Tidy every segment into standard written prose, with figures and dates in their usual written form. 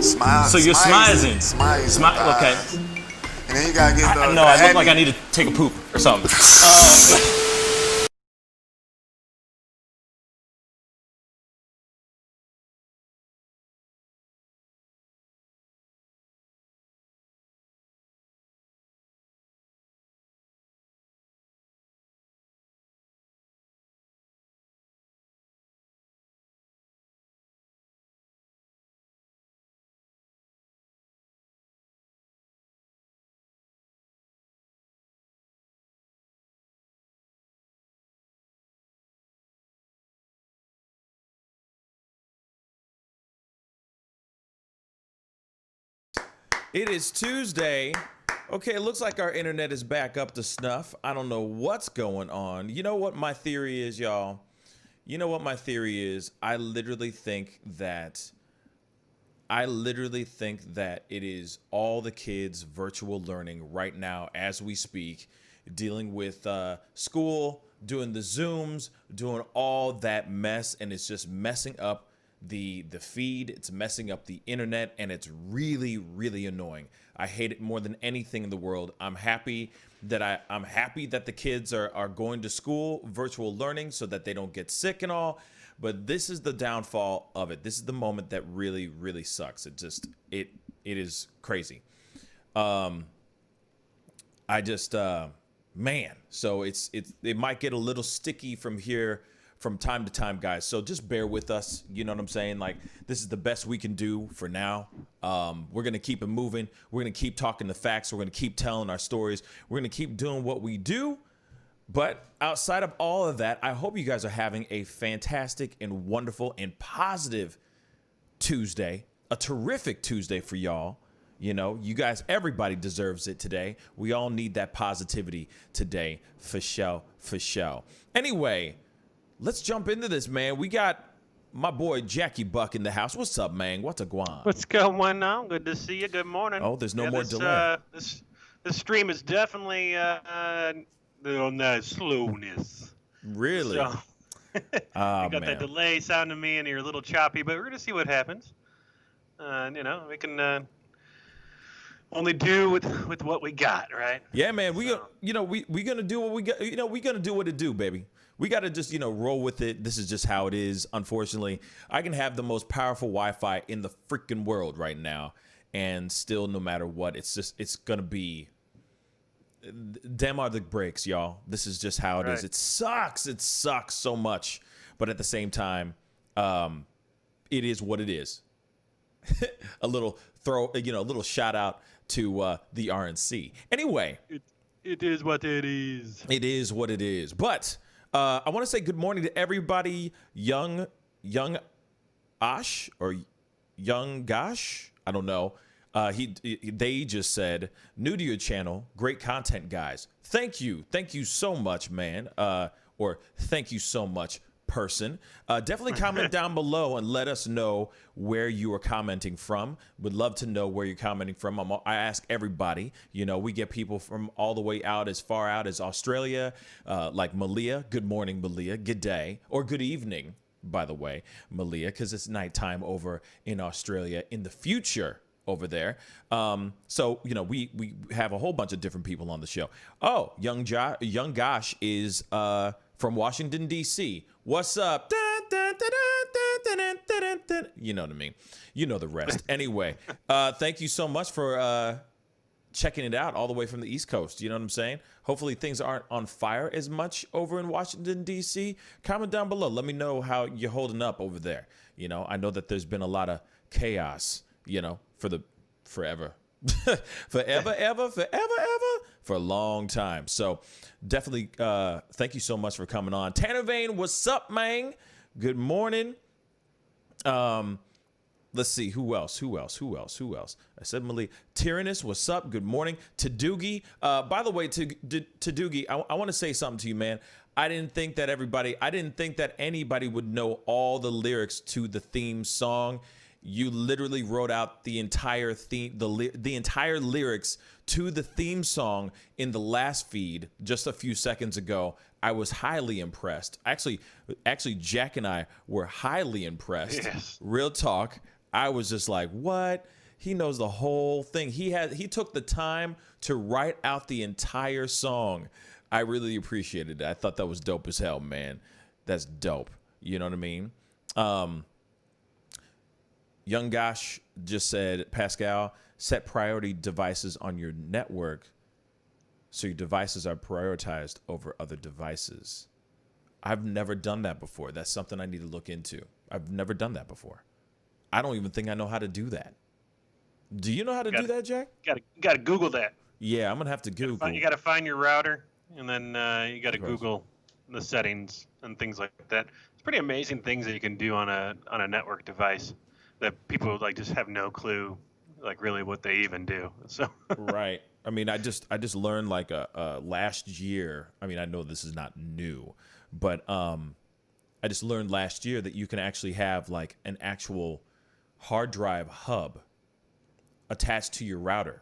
Smile. So you're smizing. Smile. Okay. And then you gotta get the. No, I look like I need to take a poop or something. It is Tuesday. Okay, it looks like our internet is back up to snuff. I don't know what's going on. You know what my theory is, y'all? You know what my theory is? I literally think that it is all the kids virtual learning right now as we speak, dealing with school, doing the Zooms, doing all that mess, and it's just messing up the feed. It's messing up the internet, and it's really, really annoying. I hate it more than anything in the world. I'm happy that the kids are going to school, virtual learning, so that they don't get sick and all. But this is the downfall of it. This is the moment that really, really sucks. It is crazy. Man. So it might get a little sticky from here from time to time, guys. So just bear with us. You know what I'm saying? Like, this is the best we can do for now. We're going to keep it moving. We're going to keep talking the facts. We're going to keep telling our stories. We're going to keep doing what we do. But outside of all of that, I hope you guys are having a fantastic and wonderful and positive Tuesday, a terrific Tuesday for y'all. You know, you guys, everybody deserves it today. We all need that positivity today, for sure, for sure. Anyway, let's jump into this, man. We got my boy Jackie Buck in the house. What's up, man? What's a guan? What's going on? Good to see you. Good morning. Oh, there's no more delay. This stream is definitely on that slowness. Really? So, you got that delay sound to me, and you're a little choppy, but we're gonna see what happens. You know, we can only do with what we got, right? Yeah, man. We gonna do what we got. You know, we gonna do what it do, baby. We got to just, roll with it. This is just how it is. Unfortunately, I can have the most powerful Wi-Fi in the freaking world right now, and still, no matter what, it's going to be, them are the breaks, y'all. This is just how it is. It sucks. It sucks so much. But at the same time, it is what it is. A little shout out to the RNC. Anyway. It is what it is. It is what it is. But I want to say good morning to everybody. Young Ash or Young Gosh, I don't know. They just said, new to your channel, great content, guys. Thank you so much, man. Or thank you so much, person. Definitely comment down below and let us know where you are commenting from. Would love to know where you're commenting from. I ask everybody. We get people from all the way out as far out as Australia, like Malia. Good morning, Malia. Good day or good evening, by the way, Malia, because it's nighttime over in Australia in the future over there. So we have a whole bunch of different people on the show. Oh, Young Gosh is from Washington, D.C. What's up? You know what I mean. You know the rest. Anyway, thank you so much for checking it out all the way from the East Coast. You know what I'm saying? Hopefully things aren't on fire as much over in Washington, D.C. Comment down below. Let me know how you're holding up over there. I know that there's been a lot of chaos, forever. forever, for a long time. So definitely thank you so much for coming on. Tanner Vane, what's up, man? Good morning. Let's see, who else? I said Malik. Tyrannus, what's up? Good morning. Tadoogie. By the way, Tadoogie, I want to say something to you, man. I didn't think that anybody would know all the lyrics to the theme song. You literally wrote out the entire theme, the entire lyrics to the theme song in the last feed just a few seconds ago. I was highly impressed. Actually, Jack and I were highly impressed. Yes. Real talk. I was just like, what? He knows the whole thing. He took the time to write out the entire song. I really appreciated it. I thought that was dope as hell, man. That's dope. You know what I mean? Young Gosh just said, Pascal, set priority devices on your network so your devices are prioritized over other devices. I've never done that before. That's something I need to look into. I've never done that before. I don't even think I know how to do that. Do you know how to do that, Jack? You gotta Google that. Yeah, I'm gonna have to Google. You gotta find your router, and then you gotta Google the settings and things like that. It's pretty amazing things that you can do on a network device that people like just have no clue, like really what they even do. So right. I mean, I just learned like last year. I mean, I know this is not new, but I just learned last year that you can actually have like an actual hard drive hub attached to your router,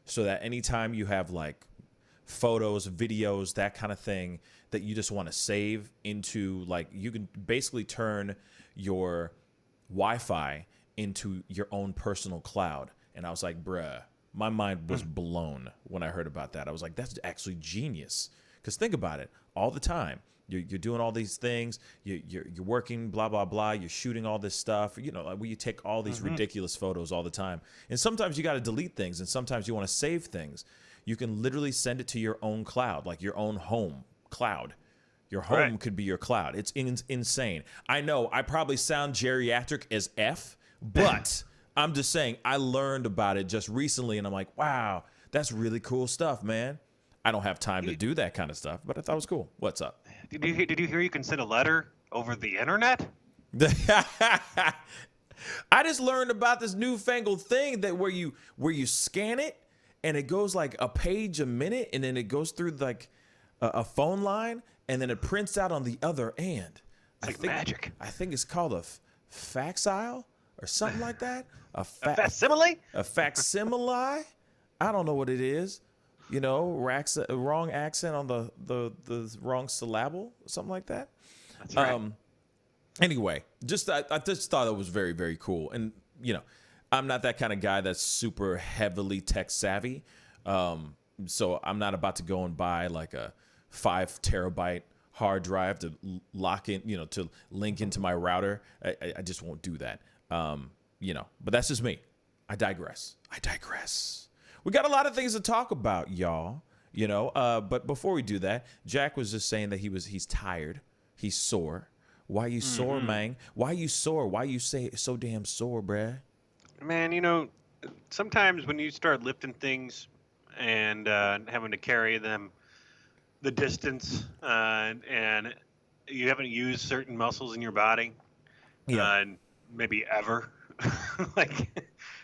so that anytime you have like photos, videos, that kind of thing that you just want to save into, like, you can basically turn your Wi-Fi into your own personal cloud. And I was like, bruh, my mind was blown when I heard about that. I was like, that's actually genius. Because think about it, all the time you're doing all these things, you're working, blah blah blah, you're shooting all this stuff, you know, like where you take all these ridiculous photos all the time, and sometimes you got to delete things, and sometimes you want to save things. You can literally send it to your own cloud, like your own home cloud. Your home could be your cloud. It's insane. I know I probably sound geriatric as F, but I'm just saying I learned about it just recently, and I'm like, wow, that's really cool stuff, man. I don't have time to do that kind of stuff, but I thought it was cool. What's up? Did you hear you can send a letter over the internet? I just learned about this newfangled thing that where you scan it and it goes like a page a minute, and then it goes through like a phone line, and then it prints out on the other end. It's like magic. I think it's called a facsimile or something like that. A facsimile? A facsimile? I don't know what it is. You know, wrong accent on the wrong syllable, something like that. That's right. Anyway, I just thought it was very, very cool. And, you know, I'm not that kind of guy that's super heavily tech savvy. So I'm not about to go and buy like a 5 terabyte hard drive to lock in, you know, to link into my router. I just won't do that. You know, but that's just me. I digress. We got a lot of things to talk about, y'all. You know, but before we do that, Jack was just saying that he's tired. He's sore. Why you sore, man? Why you sore? Why you say so damn sore, bruh? Man, you know, sometimes when you start lifting things and having to carry them the distance, and you haven't used certain muscles in your body, maybe ever, like,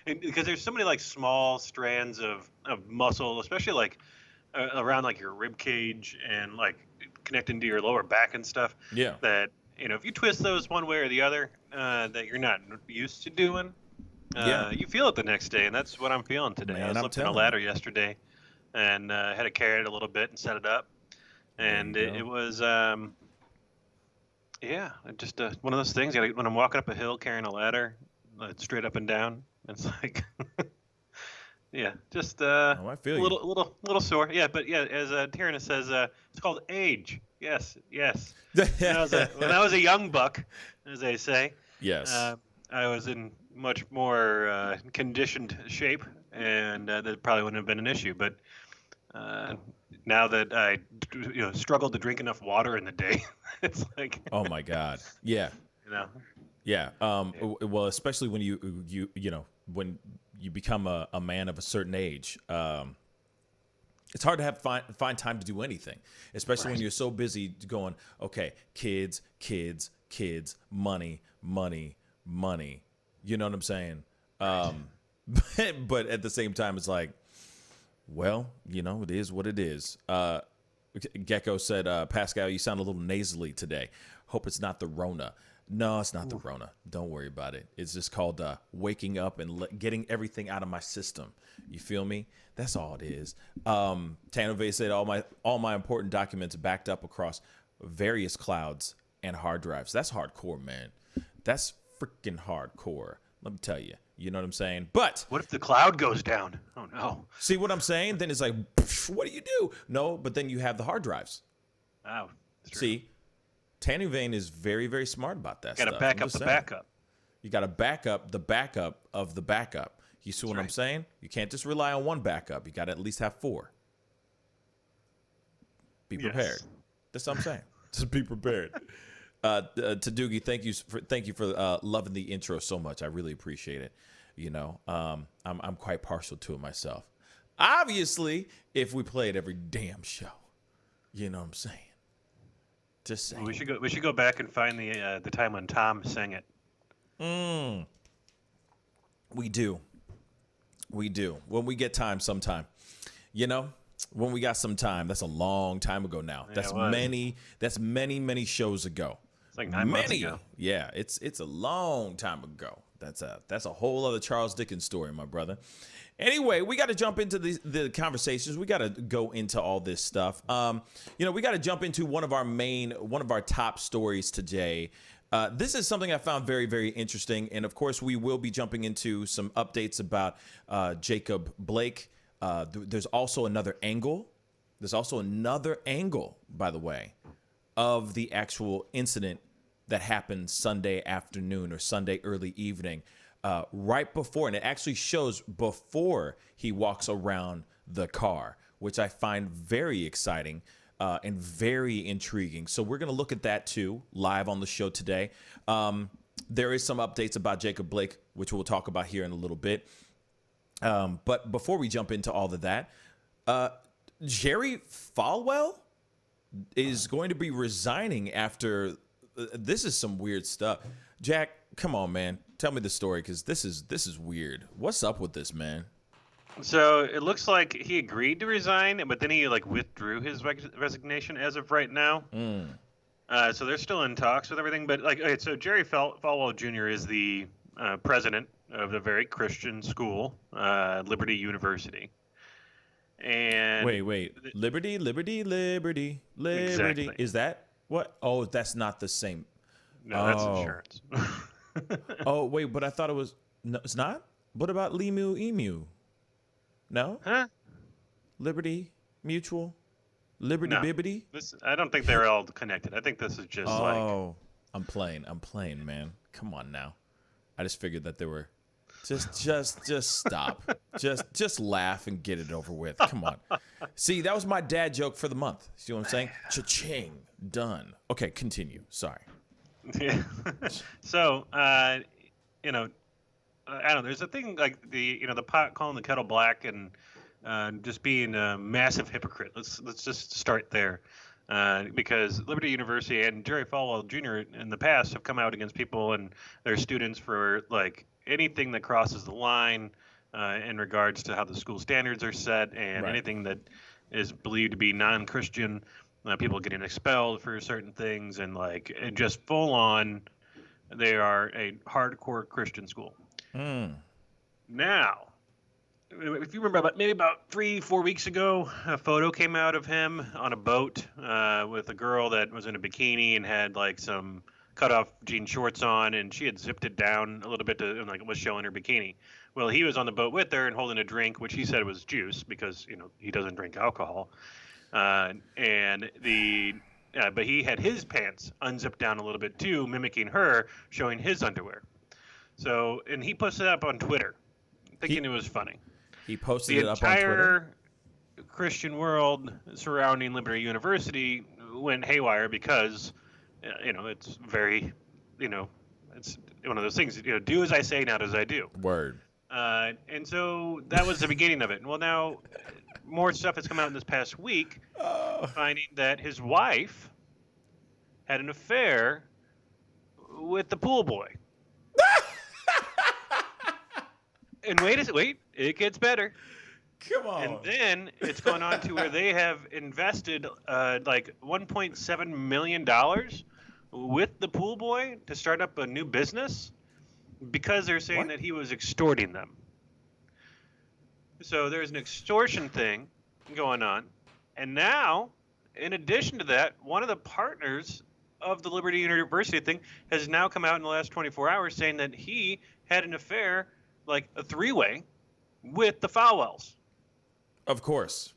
because there's so many like small strands of muscle, especially like around like your rib cage and like connecting to your lower back and stuff. Yeah. That, you know, if you twist those one way or the other, that you're not used to doing, you feel it the next day, and that's what I'm feeling today. Man, I was lifting a ladder yesterday, and had to carry it a little bit and set it up, and it was just one of those things. When I'm walking up a hill carrying a ladder, straight up and down, it's like, just I feel a little sore. Yeah, but yeah, as Tyrannus says, it's called age. Yes. When I was a young buck, as they say. Yes. I was in much more conditioned shape, and that probably wouldn't have been an issue. But now that I, struggle to drink enough water in the day, it's like. Oh my God. Yeah. You know. Yeah. Well, especially when when you become a man of a certain age, it's hard to find time to do anything, especially when you're so busy going, okay, kids, money. You know what I'm saying? But at the same time, it's like, well, it is what it is. Gecko said, Pascal, you sound a little nasally today. Hope it's not the Rona. No, it's not the Rona. Don't worry about it. It's just called waking up and getting everything out of my system. You feel me? That's all it is. Tanove said all my important documents backed up across various clouds and hard drives. That's hardcore, man. That's freaking hardcore. Let me tell you. You know what I'm saying? But What if the cloud goes down? Oh, no. see what I'm saying? Then it's like, what do you do? No, but then you have the hard drives. Oh, that's true. See, Tanny Vane is very, very smart about that Got stuff. to back I'm up just the saying. backup. You got to back up the backup of the backup. You see what I'm saying? You can't just rely on one backup. You got to at least have 4. Be prepared. Yes. That's what I'm saying. Just be prepared. To Doogie, thank you for loving the intro so much. I really appreciate it. You know, I'm quite partial to it myself. Obviously, if we play it every damn show, you know what I'm saying. Just saying. We should go back and find the time when Tom sang it. We do. When we get time sometime. You know, when we got some time. That's a long time ago now. Yeah, That's it was. many shows ago. It's like 9 months ago. Yeah, it's a long time ago. That's a whole other Charles Dickens story, my brother. Anyway, we got to jump into the conversations. We got to go into all this stuff. We got to jump into one of our top stories today. This is something I found very, very interesting. And of course, we will be jumping into some updates about Jacob Blake. There's also another angle. By the way, of the actual incident that happened Sunday afternoon or Sunday early evening, right before, and it actually shows before he walks around the car, which I find very exciting and very intriguing. So we're going to look at that too, live on the show today. There is some updates about Jacob Blake, which we'll talk about here in a little bit. But before we jump into all of that, Jerry Falwell is going to be resigning after. This is some weird stuff. Jack, come on, man. Tell me the story, because this is weird. What's up with this, man? So it looks like he agreed to resign, but then he withdrew his resignation as of right now. So they're still in talks with everything. But okay, so Jerry Falwell Jr. is the president of a very Christian school, Liberty University. And Wait. Liberty. Exactly. Is that what? Oh, that's not the same. No, that's insurance. Oh, wait, but I thought it was. No, it's not? What about Emu? No? Huh? Liberty Mutual? Liberty No. Bibbity? I don't think they're all connected. I think this is just I'm playing, man. Come on now. I just figured that they were. Just stop. just laugh and get it over with. Come on. See, that was my dad joke for the month. See what I'm saying? Cha-ching. Done. Okay, continue. Sorry. Yeah. So, I don't know. There's a thing like the pot calling the kettle black and just being a massive hypocrite. Let's just start there, because Liberty University and Jerry Falwell Jr. in the past have come out against people and their students for anything that crosses the line in regards to how the school standards are set and Right. anything that is believed to be non-Christian. People getting expelled for certain things and just full on, they are a hardcore Christian school. Now, if you remember, maybe about 3-4 weeks ago, a photo came out of him on a boat with a girl that was in a bikini and had some cut-off jean shorts on, and she had zipped it down a little bit to was showing her bikini. Well, he was on the boat with her and holding a drink, which he said was juice because he doesn't drink alcohol. But he had his pants unzipped down a little bit too, mimicking her, showing his underwear. So, and he posted it up on Twitter, thinking it was funny. He posted The it up on Twitter. entire Christian world surrounding Liberty University went haywire because, it's very, it's one of those things. Do as I say, not as I do. Word. And so that was the beginning of it. Well, now more stuff has come out in this past week, finding that his wife had an affair with the pool boy. And wait, it gets better. Come on. And then it's gone on to where they have invested $1.7 million with the pool boy to start up a new business because they're saying that he was extorting them. So there's an extortion thing going on. And now, in addition to that, one of the partners of the Liberty University thing has now come out in the last 24 hours saying that he had an affair, like a three-way, with the Falwells. Of course.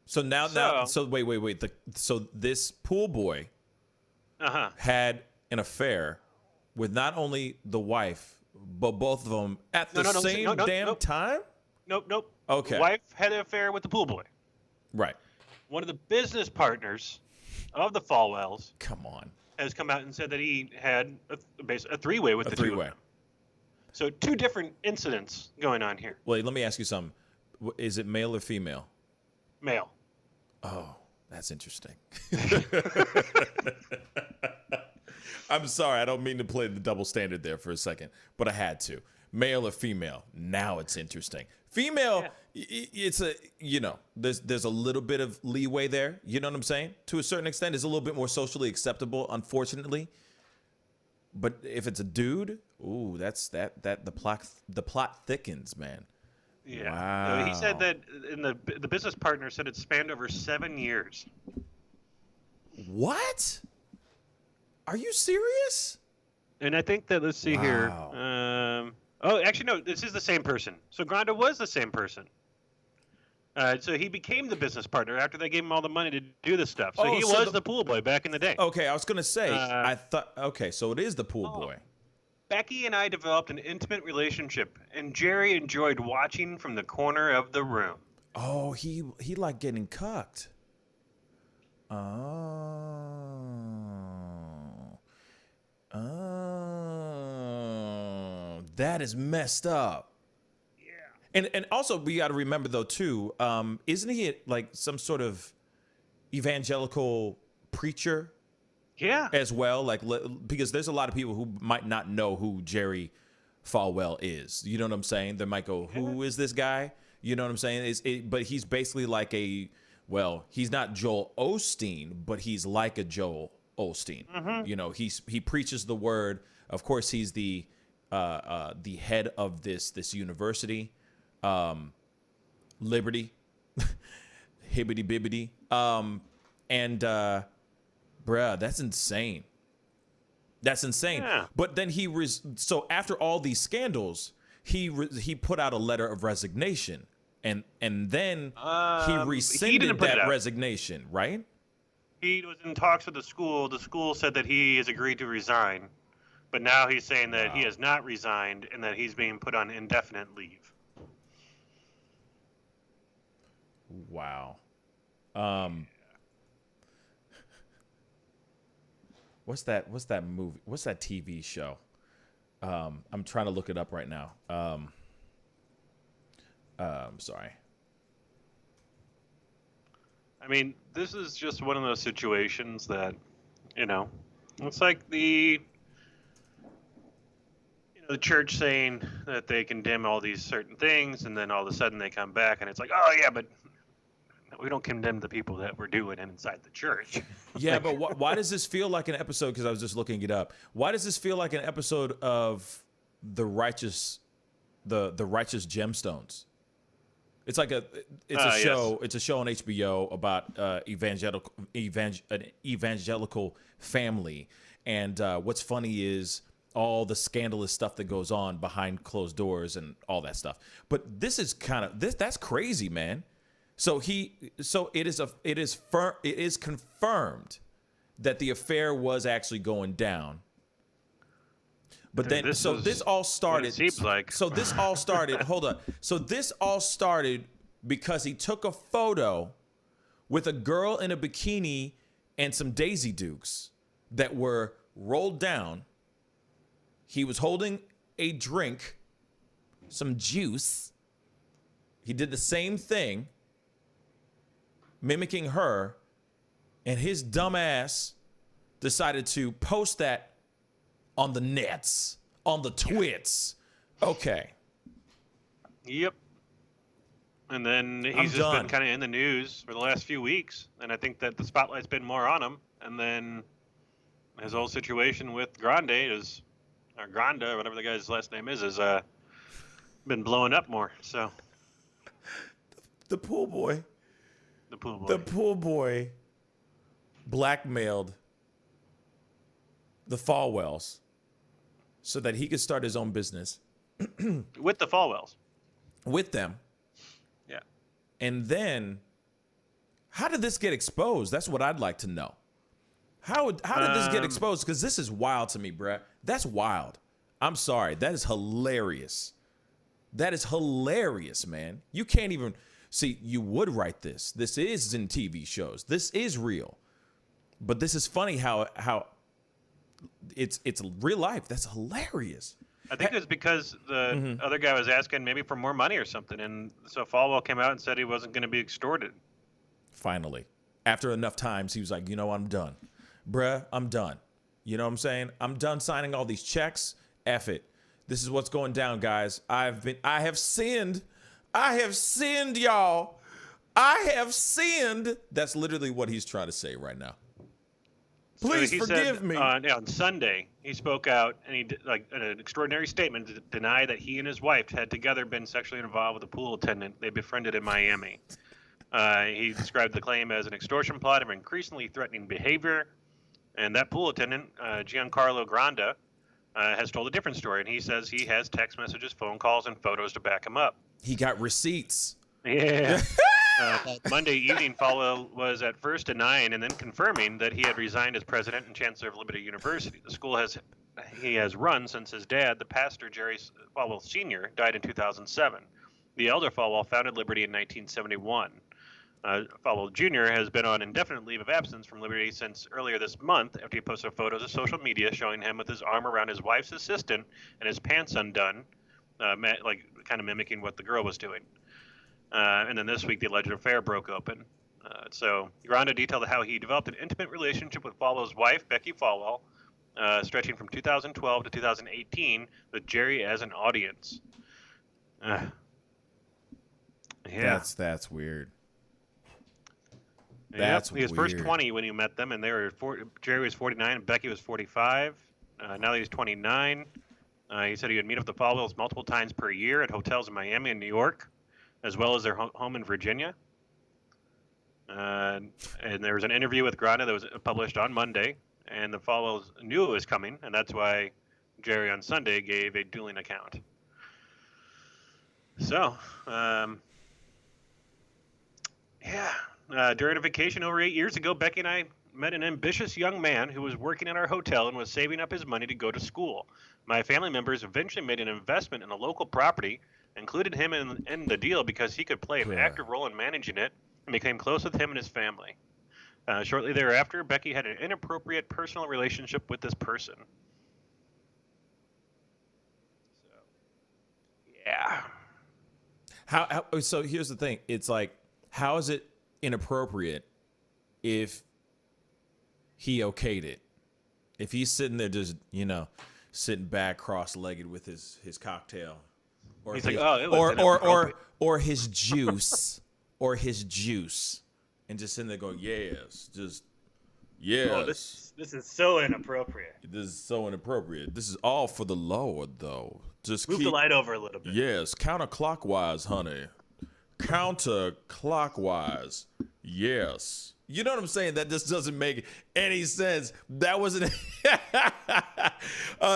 So now, wait. So this pool boy had an affair with not only the wife, but both of them at the same time? Nope. Okay. The wife had an affair with the pool boy. Right. One of the business partners of the Falwells Come on. has come out and said that he had a three-way with the two of them. So two different incidents going on here. Wait, let me ask you something. Is it male or female? Male. Oh, that's interesting. I'm sorry. I don't mean to play the double standard there for a second, but I had to. Male or female? Now it's interesting. Female, it's there's a little bit of leeway there. You know what I'm saying? To a certain extent, it's a little bit more socially acceptable, unfortunately. But if it's a dude, ooh, the plot thickens, man. Yeah. Wow. He said that the business partner said it spanned over 7 years. What? Are you serious? And I think that, let's see here. Actually, no, this is the same person. So Granda was the same person. So he became the business partner after they gave him all the money to do this stuff. So he was the pool boy back in the day. Okay, I was going to say, so it is the pool boy. Becky and I developed an intimate relationship, and Jerry enjoyed watching from the corner of the room. Oh, he liked getting cucked. That is messed up. Yeah. And also we got to remember though too, isn't he like some sort of evangelical preacher? Yeah. As well, like because there's a lot of people who might not know who Jerry Falwell is. You know what I'm saying? They might go, "Who is this guy?" You know what I'm saying? But he's basically like he's not Joel Osteen, but he's like a Joel Osteen. Mm-hmm. You know, he preaches the word. Of course, he's the head of this university, Liberty, hibbity bibbity, bruh, that's insane. That's insane. Yeah. But then so after all these scandals, he put out a letter of resignation, and then he rescinded that resignation, right? He was in talks with the school. The school said that he has agreed to resign, but now he's saying that he has not resigned and that he's being put on indefinite leave. Wow. What's that movie? What's that TV show? I'm trying to look it up right now. Sorry. I mean, this is just one of those situations that, it's like the church saying that they condemn all these certain things, and then all of a sudden they come back and it's like, oh yeah, but we don't condemn the people that were doing it inside the church. Yeah, but why does this feel like an episode? Because I was just looking it up. Why does this feel like an episode of the righteous gemstones? It's like a show. Yes. It's a show on HBO about an evangelical family, and what's funny is all the scandalous stuff that goes on behind closed doors and all that stuff. But this is that's crazy, man. So it is confirmed that the affair was actually going down. But then this all started. It seems like. So this all started. Hold on. So this all started because he took a photo with a girl in a bikini and some Daisy Dukes that were rolled down. He was holding a drink, some juice. He did the same thing, mimicking her, and his dumb ass decided to post that on the nets, on the twits. Okay. Yep. And then he's just been kind of in the news for the last few weeks, and I think that the spotlight's been more on him. And then his whole situation with Granda, whatever the guy's last name is been blowing up more. So the pool boy blackmailed the Falwells so that he could start his own business with the Falwells. With them. Yeah. And then, how did this get exposed? That's what I'd like to know. How did this get exposed? Because this is wild to me, bruh. That's wild. I'm sorry. That is hilarious. That is hilarious, man. You can't even see. You would write this. This is in TV shows. This is real. But this is funny how it's real life. That's hilarious. I think it was because the other guy was asking maybe for more money or something, and so Falwell came out and said he wasn't going to be extorted. Finally, after enough times, he was like, you know, I'm done. Bruh, I'm done. You know what I'm saying? I'm done signing all these checks. F it. This is what's going down, guys. I have sinned. I have sinned, y'all. I have sinned. That's literally what he's trying to say right now. Please so forgive said, me. On Sunday, he spoke out and he did, like an extraordinary statement to deny that he and his wife had together been sexually involved with a pool attendant they befriended in Miami. He described the claim as an extortion plot of increasingly threatening behavior. And that pool attendant, Giancarlo Granda, has told a different story. And he says he has text messages, phone calls, and photos to back him up. He got receipts. Yeah. Monday evening, Falwell was at first denying and then confirming that he had resigned as president and chancellor of Liberty University. The school he has run since his dad, the pastor Jerry Falwell Sr., died in 2007. The elder Falwell founded Liberty in 1971. Falwell Jr. has been on indefinite leave of absence from Liberty since earlier this month after he posted photos of social media showing him with his arm around his wife's assistant and his pants undone, like kind of mimicking what the girl was doing. And then this week, the alleged affair broke open. So Granda detailed how he developed an intimate relationship with Falwell's wife, Becky Falwell, stretching from 2012 to 2018, with Jerry as an audience. Yeah. That's weird. He was first 20 when he met them, and Jerry was 49 and Becky was 45. Now that he's 29, he said he would meet up with the Falwells multiple times per year at hotels in Miami and New York, as well as their home in Virginia. And there was an interview with Granda that was published on Monday, and the Falwells knew it was coming, and that's why Jerry on Sunday gave a dueling account. So, during a vacation over 8 years ago, Becky and I met an ambitious young man who was working at our hotel and was saving up his money to go to school. My family members eventually made an investment in a local property, included him in the deal because he could play an active role in managing it, and became close with him and his family. Shortly thereafter, Becky had an inappropriate personal relationship with this person. So, yeah. So here's the thing. It's like, how is it inappropriate if he okayed it? If he's sitting there just, sitting back cross-legged with his cocktail. Or he's his, like, oh, it was or his juice. Or his juice. And just sitting there going, yes. Just, yes. Oh, this is so inappropriate. This is so inappropriate. This is all for the Lord, though. Just move the light over a little bit. Yes, counterclockwise, honey. Counterclockwise. Yes. You know what I'm saying? That just doesn't make any sense. That wasn't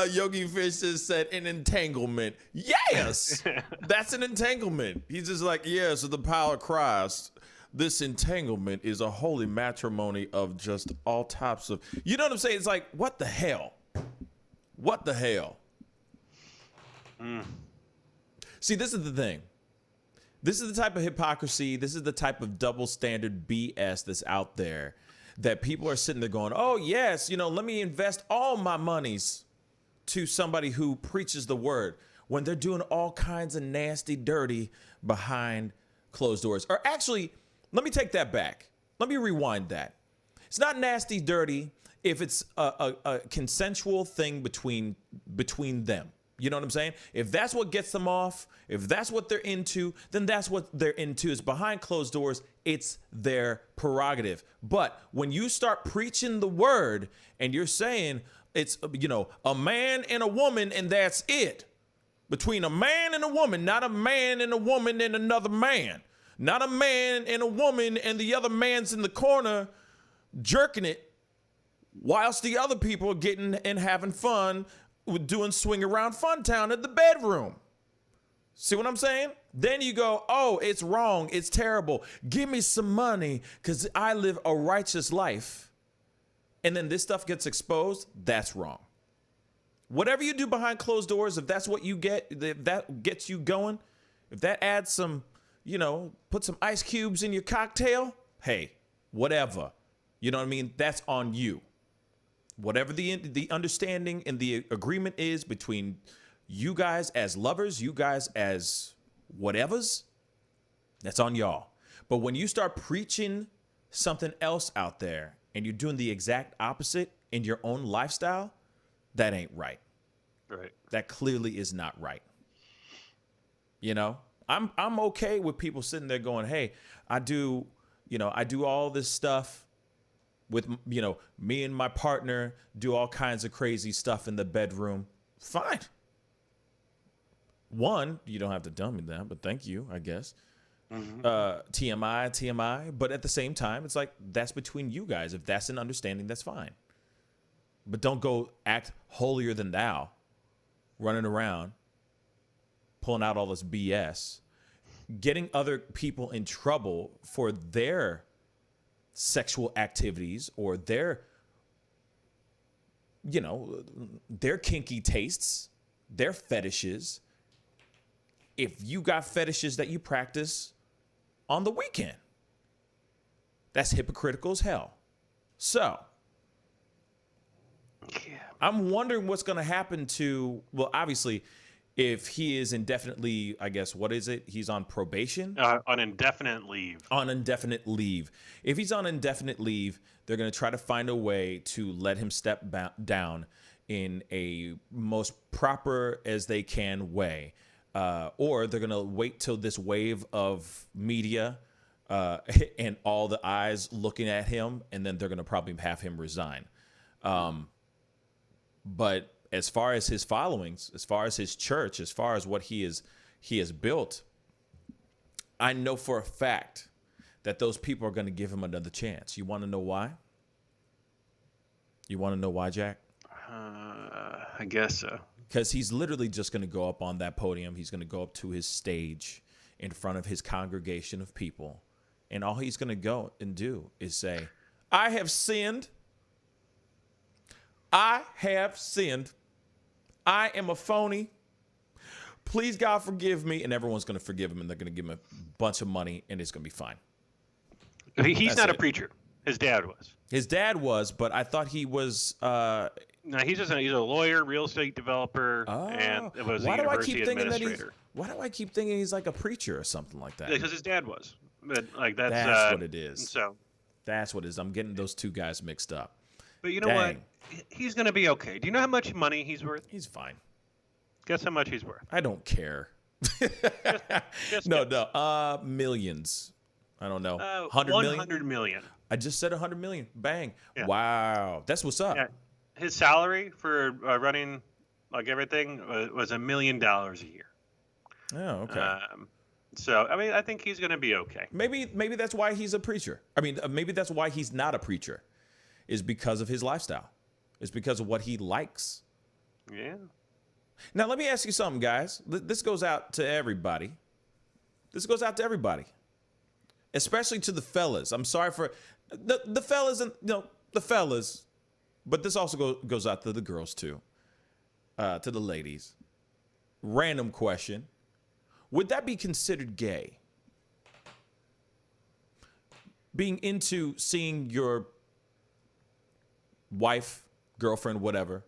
Yogi Fish just said an entanglement. Yes. That's an entanglement. He's just like, yes, of the power of Christ. This entanglement is a holy matrimony of just all types of, you know what I'm saying? It's like, what the hell? What the hell? See, this is the thing. This is the type of hypocrisy. This is the type of double standard BS that's out there that people are sitting there going, oh, yes, let me invest all my monies to somebody who preaches the word when they're doing all kinds of nasty, dirty behind closed doors. Or actually, let me take that back. Let me rewind that. It's not nasty, dirty if it's a consensual thing between them. You know what I'm saying? If that's what gets them off, if that's what they're into, then that's what they're into. Is behind closed doors. It's their prerogative. But when you start preaching the word and you're saying it's, a man and a woman and that's it. Between a man and a woman, not a man and a woman and another man. Not a man and a woman and the other man's in the corner jerking it whilst the other people are getting and having fun doing swing around Funtown at the bedroom. See what I'm saying? Then you go, oh, it's wrong. It's terrible. Give me some money because I live a righteous life. And then this stuff gets exposed. That's wrong. Whatever you do behind closed doors, if that's what you get, if that gets you going, if that adds some, put some ice cubes in your cocktail, hey, whatever. You know what I mean? That's on you. Whatever the understanding and the agreement is between you guys as lovers, you guys as whatevers, that's on y'all. But when you start preaching something else out there and you're doing the exact opposite in your own lifestyle, that ain't right. Right. That clearly is not right. I'm okay with people sitting there going, hey, I do all this stuff with, me and my partner do all kinds of crazy stuff in the bedroom. Fine. One, you don't have to tell me that, but thank you, I guess. Mm-hmm. TMI. But at the same time, it's like, that's between you guys. If that's an understanding, that's fine. But don't go act holier than thou, running around, pulling out all this BS, getting other people in trouble for their sexual activities or their kinky tastes, their fetishes. If you got fetishes that you practice on the weekend, that's hypocritical as hell. So, I'm wondering what's going to happen to, well, obviously, if he is indefinitely, I guess, what is it? He's on probation? On indefinite leave. On indefinite leave. If he's on indefinite leave, they're going to try to find a way to let him step down in a most proper as they can way. Or they're going to wait till this wave of media and all the eyes looking at him, and then they're going to probably have him resign. But as far as his followings, as far as his church, as far as what he has built, I know for a fact that those people are going to give him another chance. You want to know why? You want to know why, Jack? I guess so. Because he's literally just going to go up on that podium. He's going to go up to his stage in front of his congregation of people. And all he's going to go and do is say, I have sinned. I have sinned. I am a phony. Please, God, forgive me. And everyone's going to forgive him, and they're going to give him a bunch of money, and it's going to be fine. He's not a preacher. His dad was. His dad was, but I thought he was... No, he's a lawyer, real estate developer, and it was a university administrator. Why do I keep thinking he's like a preacher or something like that? Because his dad was. But that's what it is. So that's what it is. I'm getting those two guys mixed up. But you know what? He's going to be okay. Do you know how much money he's worth? He's fine. Guess how much he's worth. I don't care. No. Millions. I don't know. 100 million. I just said 100 million. Bang. Yeah. Wow. That's what's up. Yeah. His salary for running like everything was $1 million a year. Oh, okay. So I mean, I think he's going to be okay. Maybe that's why he's a preacher. I mean, maybe that's why he's not a preacher, is because of his lifestyle. It's because of what he likes. Yeah. Now let me ask you something, guys. This goes out to everybody. Especially to the fellas. I'm sorry for the fellas and the fellas. But this also goes out to the girls, too, to the ladies. Random question. Would that be considered gay? Being into seeing your wife, girlfriend, whatever,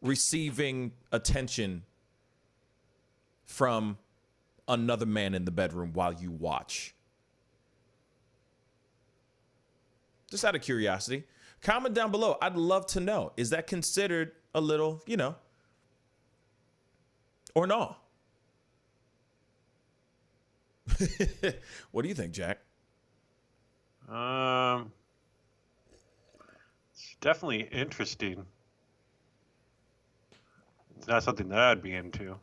receiving attention from another man in the bedroom while you watch? Just out of curiosity. Comment down below. I'd love to know. Is that considered a little, or no? What do you think, Jack? It's definitely interesting. It's not something that I'd be into.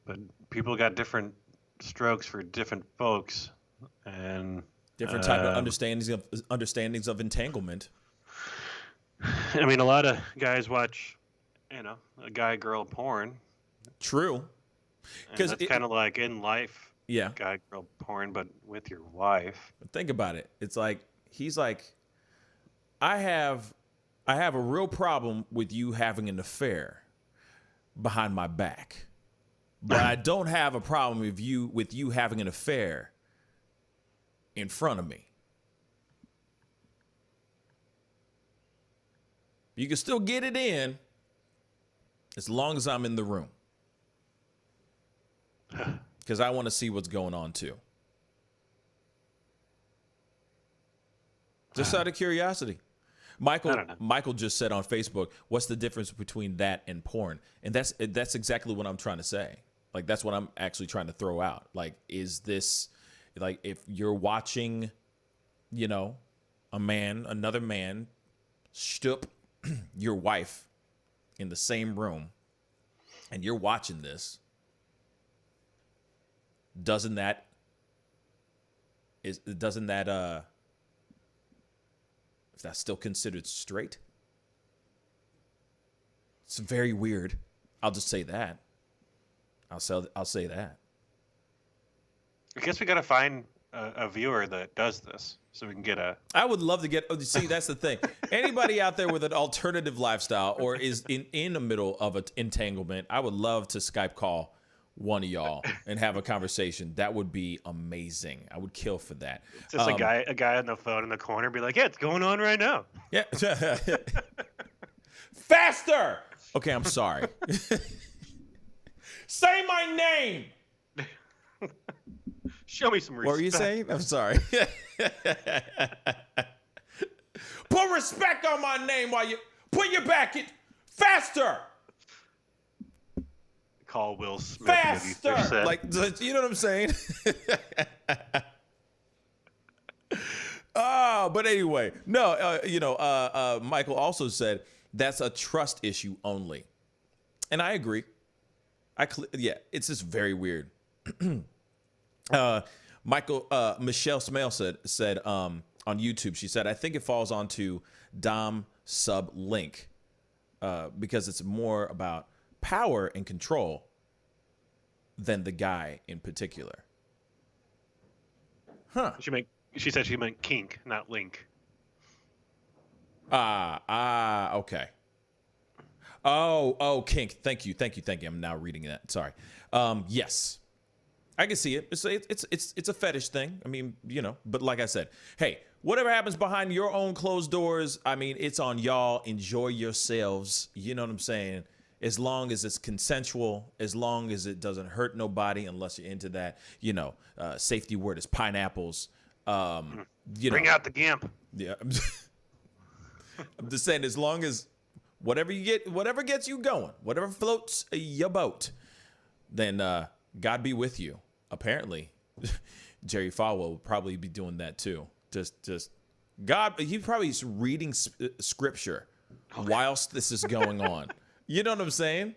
But people got different strokes for different folks, and different type of understandings of entanglement. I mean, a lot of guys watch a guy-girl porn. True. And Because that's kind of like in life, yeah, guy-girl porn, but with your wife. think about it. It's like he's like, I have a real problem with you having an affair behind my back, but I don't have a problem with you having an affair in front of me. You can still get it in as long as I'm in the room. Because I want to see what's going on too. Just out of curiosity. Michael just said on Facebook, what's the difference between that and porn? And that's exactly what I'm trying to say. Like, that's what I'm actually trying to throw out. Like, is this, like, if you're watching, another man stoop your wife in the same room, and you're watching this, doesn't that if that's still considered straight? It's very weird. I'll just say that. I'll say that. I guess we got to find a viewer that does this so we can get a. I would love to get. Oh, see, that's the thing. Anybody out there with an alternative lifestyle or is in the middle of an entanglement, I would love to Skype call one of y'all and have a conversation. That would be amazing. I would kill for that. Just a guy on the phone in the corner be like, yeah, it's going on right now. Yeah. Faster. Okay, I'm sorry. Say my name. Show me some respect. What were you saying? I'm sorry. Put respect on my name while you put your back in. Faster. Call Will Smith. Faster. Like, you know what I'm saying? But anyway, no, Michael also said that's a trust issue only. And I agree. It's just very weird. Michelle Smale said on YouTube, she said, I think it falls onto Dom sub link because it's more about power and control than the guy in particular. Huh. She said she meant kink, not link. Okay. Oh, kink. Thank you. I'm now reading that. Sorry. Yes. I can see it. It's a fetish thing. I mean, but like I said, hey, whatever happens behind your own closed doors, I mean, it's on y'all. Enjoy yourselves. You know what I'm saying? As long as it's consensual, as long as it doesn't hurt nobody, unless you're into that, safety word is pineapples. Bring out the gimp. Yeah. I'm just saying, as long as whatever gets you going, whatever floats your boat, then God be with you. Apparently, Jerry Falwell will probably be doing that too. Just God, he's probably reading scripture whilst this is going on. You know what I'm saying?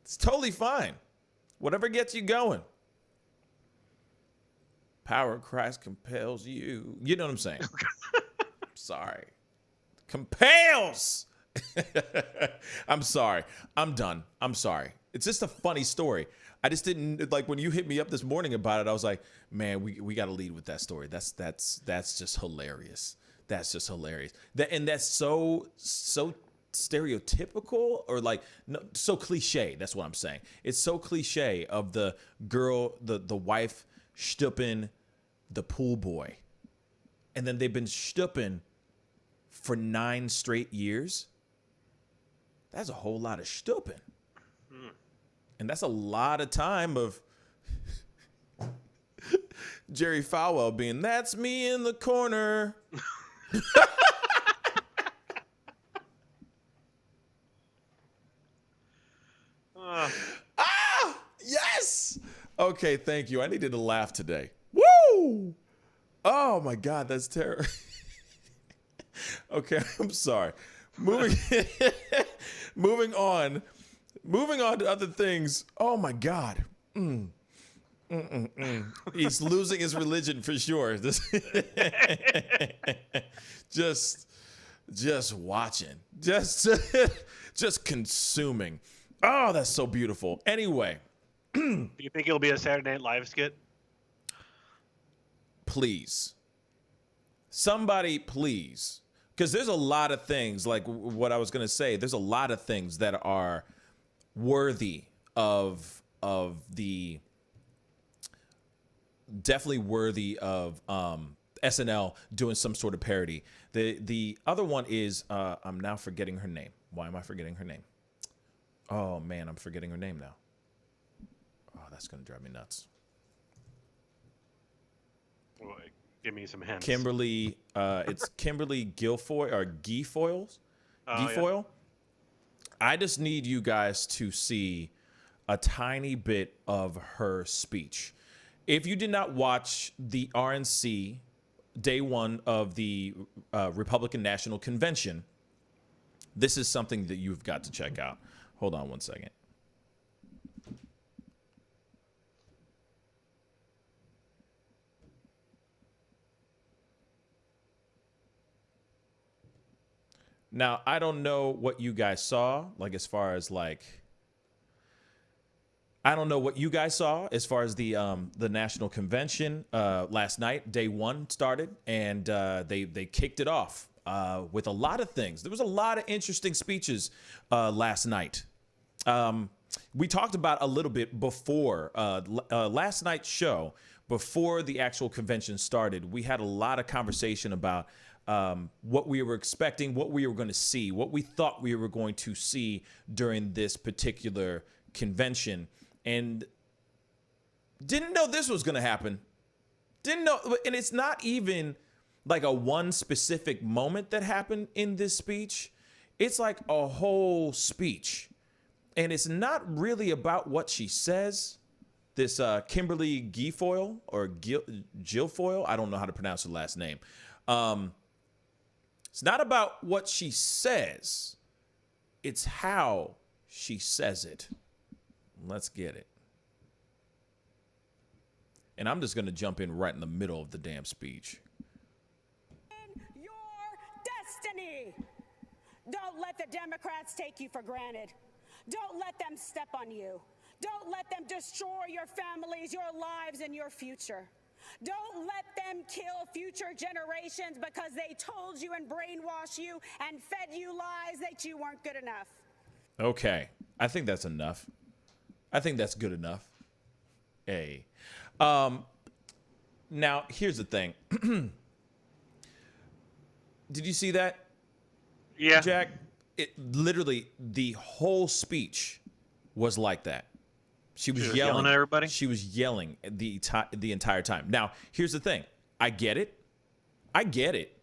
It's totally fine. Whatever gets you going. Power of Christ compels you. You know what I'm saying? Sorry. Compels. I'm sorry. I'm done. I'm sorry. It's just a funny story. I just didn't like when you hit me up this morning about it. I was like, man, we got to lead with that story. That's just hilarious. That's just hilarious. That's so stereotypical or so cliche. That's what I'm saying. It's so cliche of the girl, the wife stooping the pool boy, and then they've been stooping for 9 straight years. That's a whole lot of stooping. And that's a lot of time of Jerry Falwell being, that's me in the corner. Yes. Okay, thank you. I needed to laugh today. Woo! Oh my God, that's terrible. Okay, I'm sorry. Moving on to other things. Oh my God. He's losing his religion for sure. Just just watching, just just consuming. Oh, that's so beautiful. Anyway, Do you think it'll be a Saturday Night Live skit? please, somebody, please, because there's a lot of things like what I was gonna say. There's a lot of things that are worthy of the definitely worthy of SNL doing some sort of parody. The other one is I'm now forgetting her name. Why am I forgetting her name? Oh man, I'm forgetting her name now. Oh, that's gonna drive me nuts. Well, give me some hints. Kimberly, it's Kimberly Guilfoyle or Guilfoyle. Guilfoyle. I just need you guys to see a tiny bit of her speech. If you did not watch the RNC day one of the Republican National Convention, this is something that you've got to check out. Hold on one second. Now, I don't know what you guys saw, like as far as like, I don't know what you guys saw as far as the national convention last night. Day one started, and they kicked it off with a lot of things. There was a lot of interesting speeches last night. We talked about a little bit before last night's show. Before the actual convention started, we had a lot of conversation about what we were expecting, what we were going to see, what we thought we were going to see during this particular convention. And didn't know this was going to happen. Didn't know. And it's not even like a one specific moment that happened in this speech. It's like a whole speech. And it's not really about what she says. This Kimberly Guilfoyle or Guilfoyle, I don't know how to pronounce her last name. It's not about what she says. It's how she says it. Let's get it. And I'm just going to jump in right in the middle of the damn speech. Your destiny. Don't let the Democrats take you for granted. Don't let them step on you. Don't let them destroy your families, your lives, and your future. Don't let them kill future generations because they told you and brainwashed you and fed you lies that you weren't good enough. Okay. I think that's enough. I think that's good enough. Hey. Now, here's the thing. Did you see that? Yeah. Jack? It literally, the whole speech was like that. She was yelling at everybody? She was yelling the entire time. Now, here's the thing. I get it. I get it.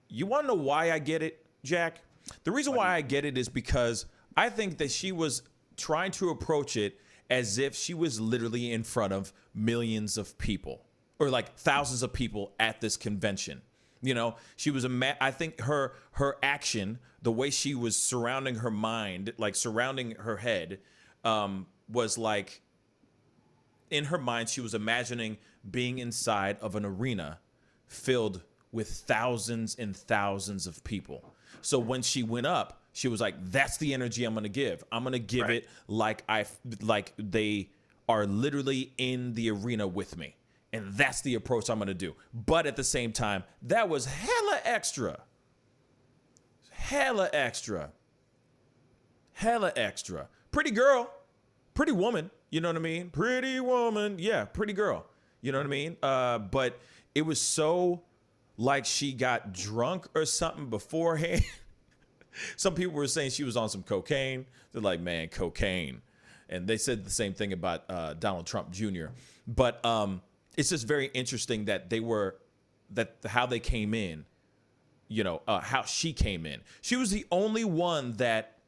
You want to know why I get it, Jack? The reason why I get it is because I think that she was trying to approach it as if she was literally in front of millions of people or like thousands of people at this convention. You know, she was I think her action, the way she was surrounding her mind, like surrounding her head, was like in her mind, she was imagining being inside of an arena filled with thousands and thousands of people. So when she went up, she was like, that's the energy I'm going to give. I'm going to give it like they are literally in the arena with me. And that's the approach I'm going to do. But at the same time, that was hella extra. Hella extra. Hella extra. Pretty girl. Pretty woman. You know what I mean? Pretty woman. Yeah, pretty girl. You know what I mean? But it was so like she got drunk or something beforehand. Some people were saying she was on some cocaine. They're like, man, cocaine. And they said the same thing about Donald Trump Jr. But it's just very interesting that how they came in, you know, how she came in. She was the only one that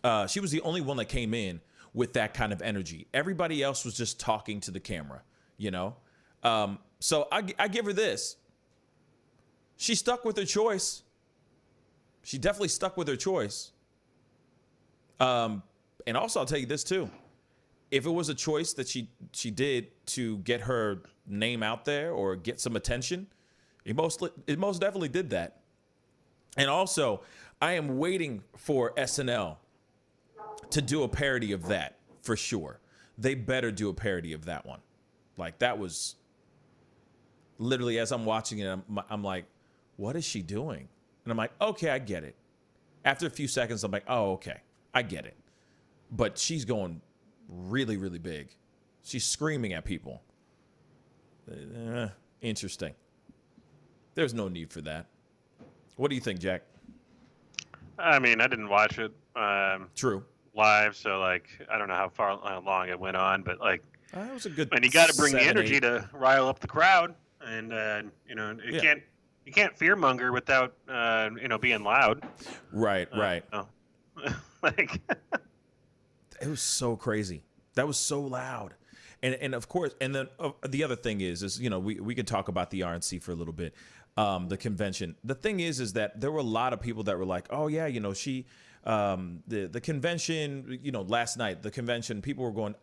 came in with that kind of energy. Everybody else was just talking to the camera, you know? So I give her this. She stuck with her choice. She definitely stuck with her choice. And also, I'll tell you this too. If it was a choice that she did to get her name out there or get some attention, it most definitely did that. And also, I am waiting for SNL to do a parody of that for sure. They better do a parody of that one. Like, that was literally, as I'm watching it, I'm like, what is she doing? And I'm like, okay, I get it. After a few seconds, I'm like, oh, okay, I get it. But she's going really, really big. She's screaming at people. Interesting. There's no need for that. What do you think, Jack? I mean, I didn't watch it True. live, so like I don't know how long it went on, but like It was a good. and you got to bring the 7, energy 8. to rile up the crowd, and you can't fearmonger without being loud. Right. Like It was so crazy. That was so loud. And of course, and then the other thing is we could talk about the RNC for a little bit, the convention. The thing is that there were a lot of people that were like, oh yeah, she, the convention, last night, the convention, people were going,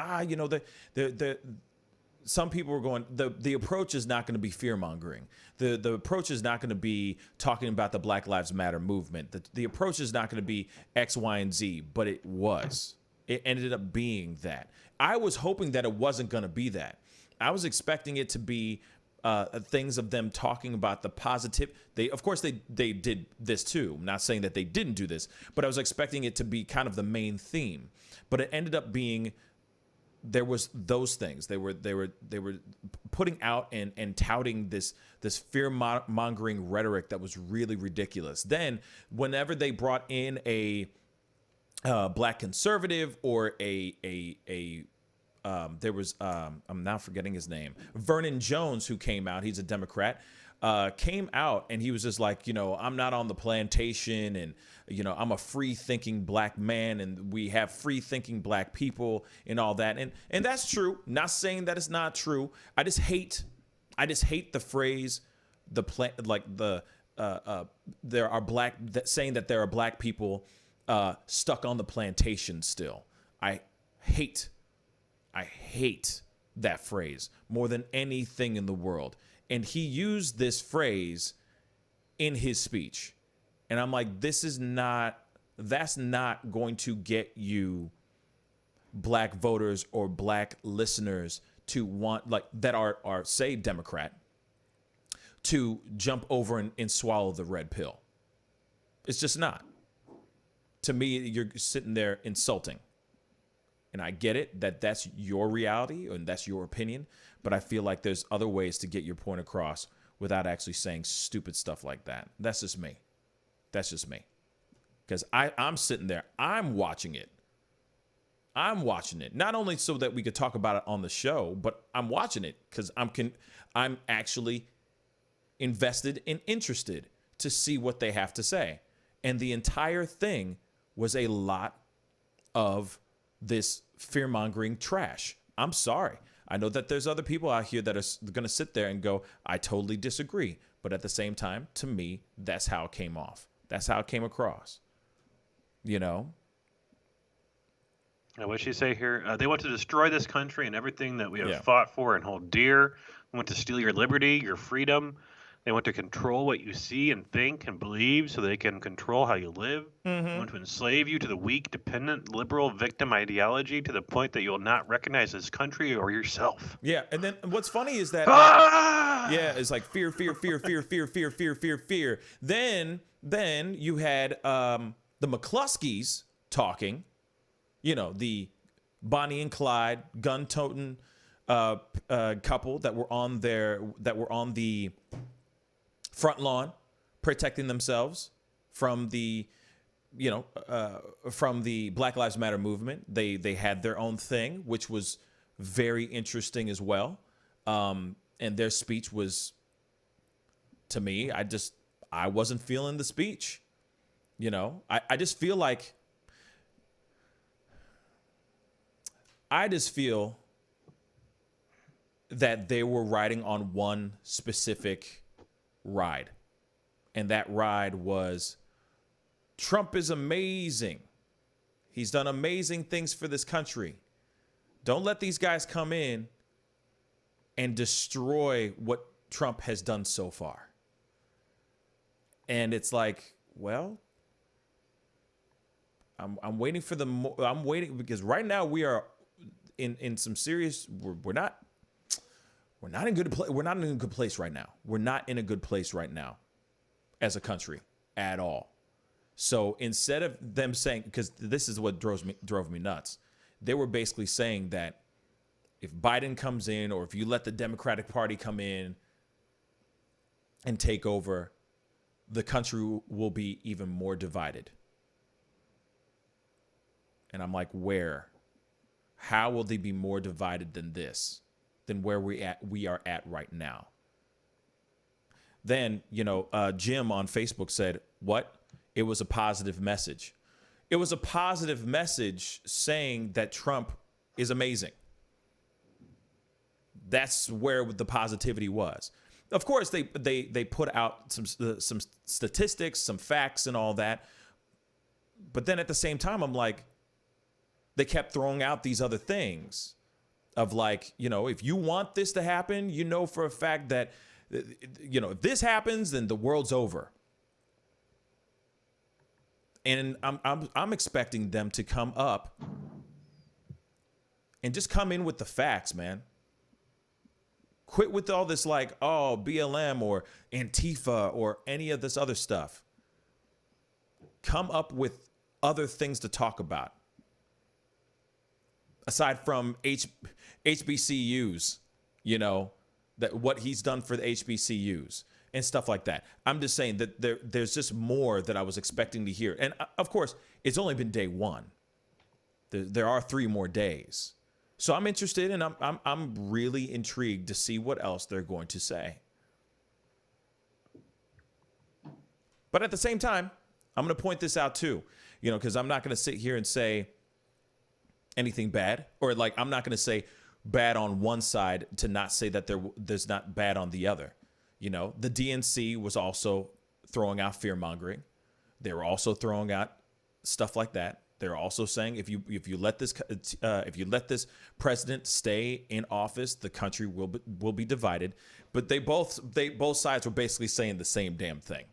some people were going, the approach is not going to be fear mongering. The approach is not going to be talking about the Black Lives Matter movement. The approach is not going to be X, Y, and Z, but it was. It ended up being that. I was hoping that it wasn't going to be that. I was expecting it to be things of them talking about the positive. Of course, they did this too. I'm not saying that they didn't do this, but I was expecting it to be kind of the main theme. But it ended up being there was those things. They were putting out and touting this fear mongering rhetoric that was really ridiculous. Then whenever they brought in a black conservative or there was I'm now forgetting his name, Vernon Jones, who came out. He's a Democrat. Came out and he was just like, I'm not on the plantation, and I'm a free thinking black man, and we have free thinking black people and all that, and that's true. Not saying that it's not true. I just hate the phrase there are black saying that there are black people stuck on the plantation still. I hate that phrase more than anything in the world. And he used this phrase in his speech. And I'm like, that's not going to get you black voters or black listeners to want, like, that are say Democrat, to jump over and swallow the red pill. It's just not. To me, you're sitting there insulting. And I get it that that's your reality and that's your opinion, but I feel like there's other ways to get your point across without actually saying stupid stuff like that. That's just me. Because I'm sitting there, I'm watching it. Not only so that we could talk about it on the show, but I'm watching it because I'm actually invested and interested to see what they have to say. And the entire thing was a lot of this fear-mongering trash. I'm sorry. I know that there's other people out here that are going to sit there and go, I totally disagree. But at the same time, to me, that's how it came off. That's how it came across. What'd she say here? They want to destroy this country and everything that we have fought for and hold dear. They want to steal your liberty, your freedom. They want to control what you see and think and believe so they can control how you live. They want to enslave you to the weak, dependent, liberal victim ideology to the point that you will not recognize this country or yourself. Yeah, and then what's funny is that it's like fear. Then you had the McCluskeys talking, the Bonnie and Clyde gun-toting couple that were on the front lawn protecting themselves from the Black Lives Matter movement. They had their own thing, which was very interesting as well. And their speech was, to me, I wasn't feeling the speech. I just feel like, that they were riding on one specific ride. And that ride was, Trump is amazing. He's done amazing things for this country. Don't let these guys come in and destroy what Trump has done so far. And it's like, well, I'm waiting for I'm waiting because right now we are in some serious. We're not in good place. We're not in a good place right now. We're not in a good place right now as a country at all. So instead of them saying, because this is what drove me nuts, they were basically saying that if Biden comes in, or if you let the Democratic Party come in and take over, the country will be even more divided. And I'm like, where? How will they be more divided than this? Than where we are at right now? Then, Jim on Facebook said, what? It was a positive message. It was a positive message saying that Trump is amazing. That's where the positivity was. Of course, they put out some statistics, some facts and all that. But then at the same time, I'm like, they kept throwing out these other things of like, if you want this to happen, for a fact that, if this happens, then the world's over. And I'm expecting them to come up and just come in with the facts, man. Quit with all this like, oh, BLM or Antifa or any of this other stuff. Come up with other things to talk about. Aside from HBCUs, that what he's done for the HBCUs and stuff like that. I'm just saying that there's just more that I was expecting to hear. And of course, it's only been day one. There are 3 more days. So I'm interested, and I'm really intrigued to see what else they're going to say. But at the same time, I'm going to point this out too, because I'm not going to sit here and say anything bad, or like I'm not going to say bad on one side to not say that there's not bad on the other. The DNC was also throwing out fear mongering. They were also throwing out stuff like that. They're also saying if you let this president stay in office, the country will be divided. But both sides were basically saying the same damn thing,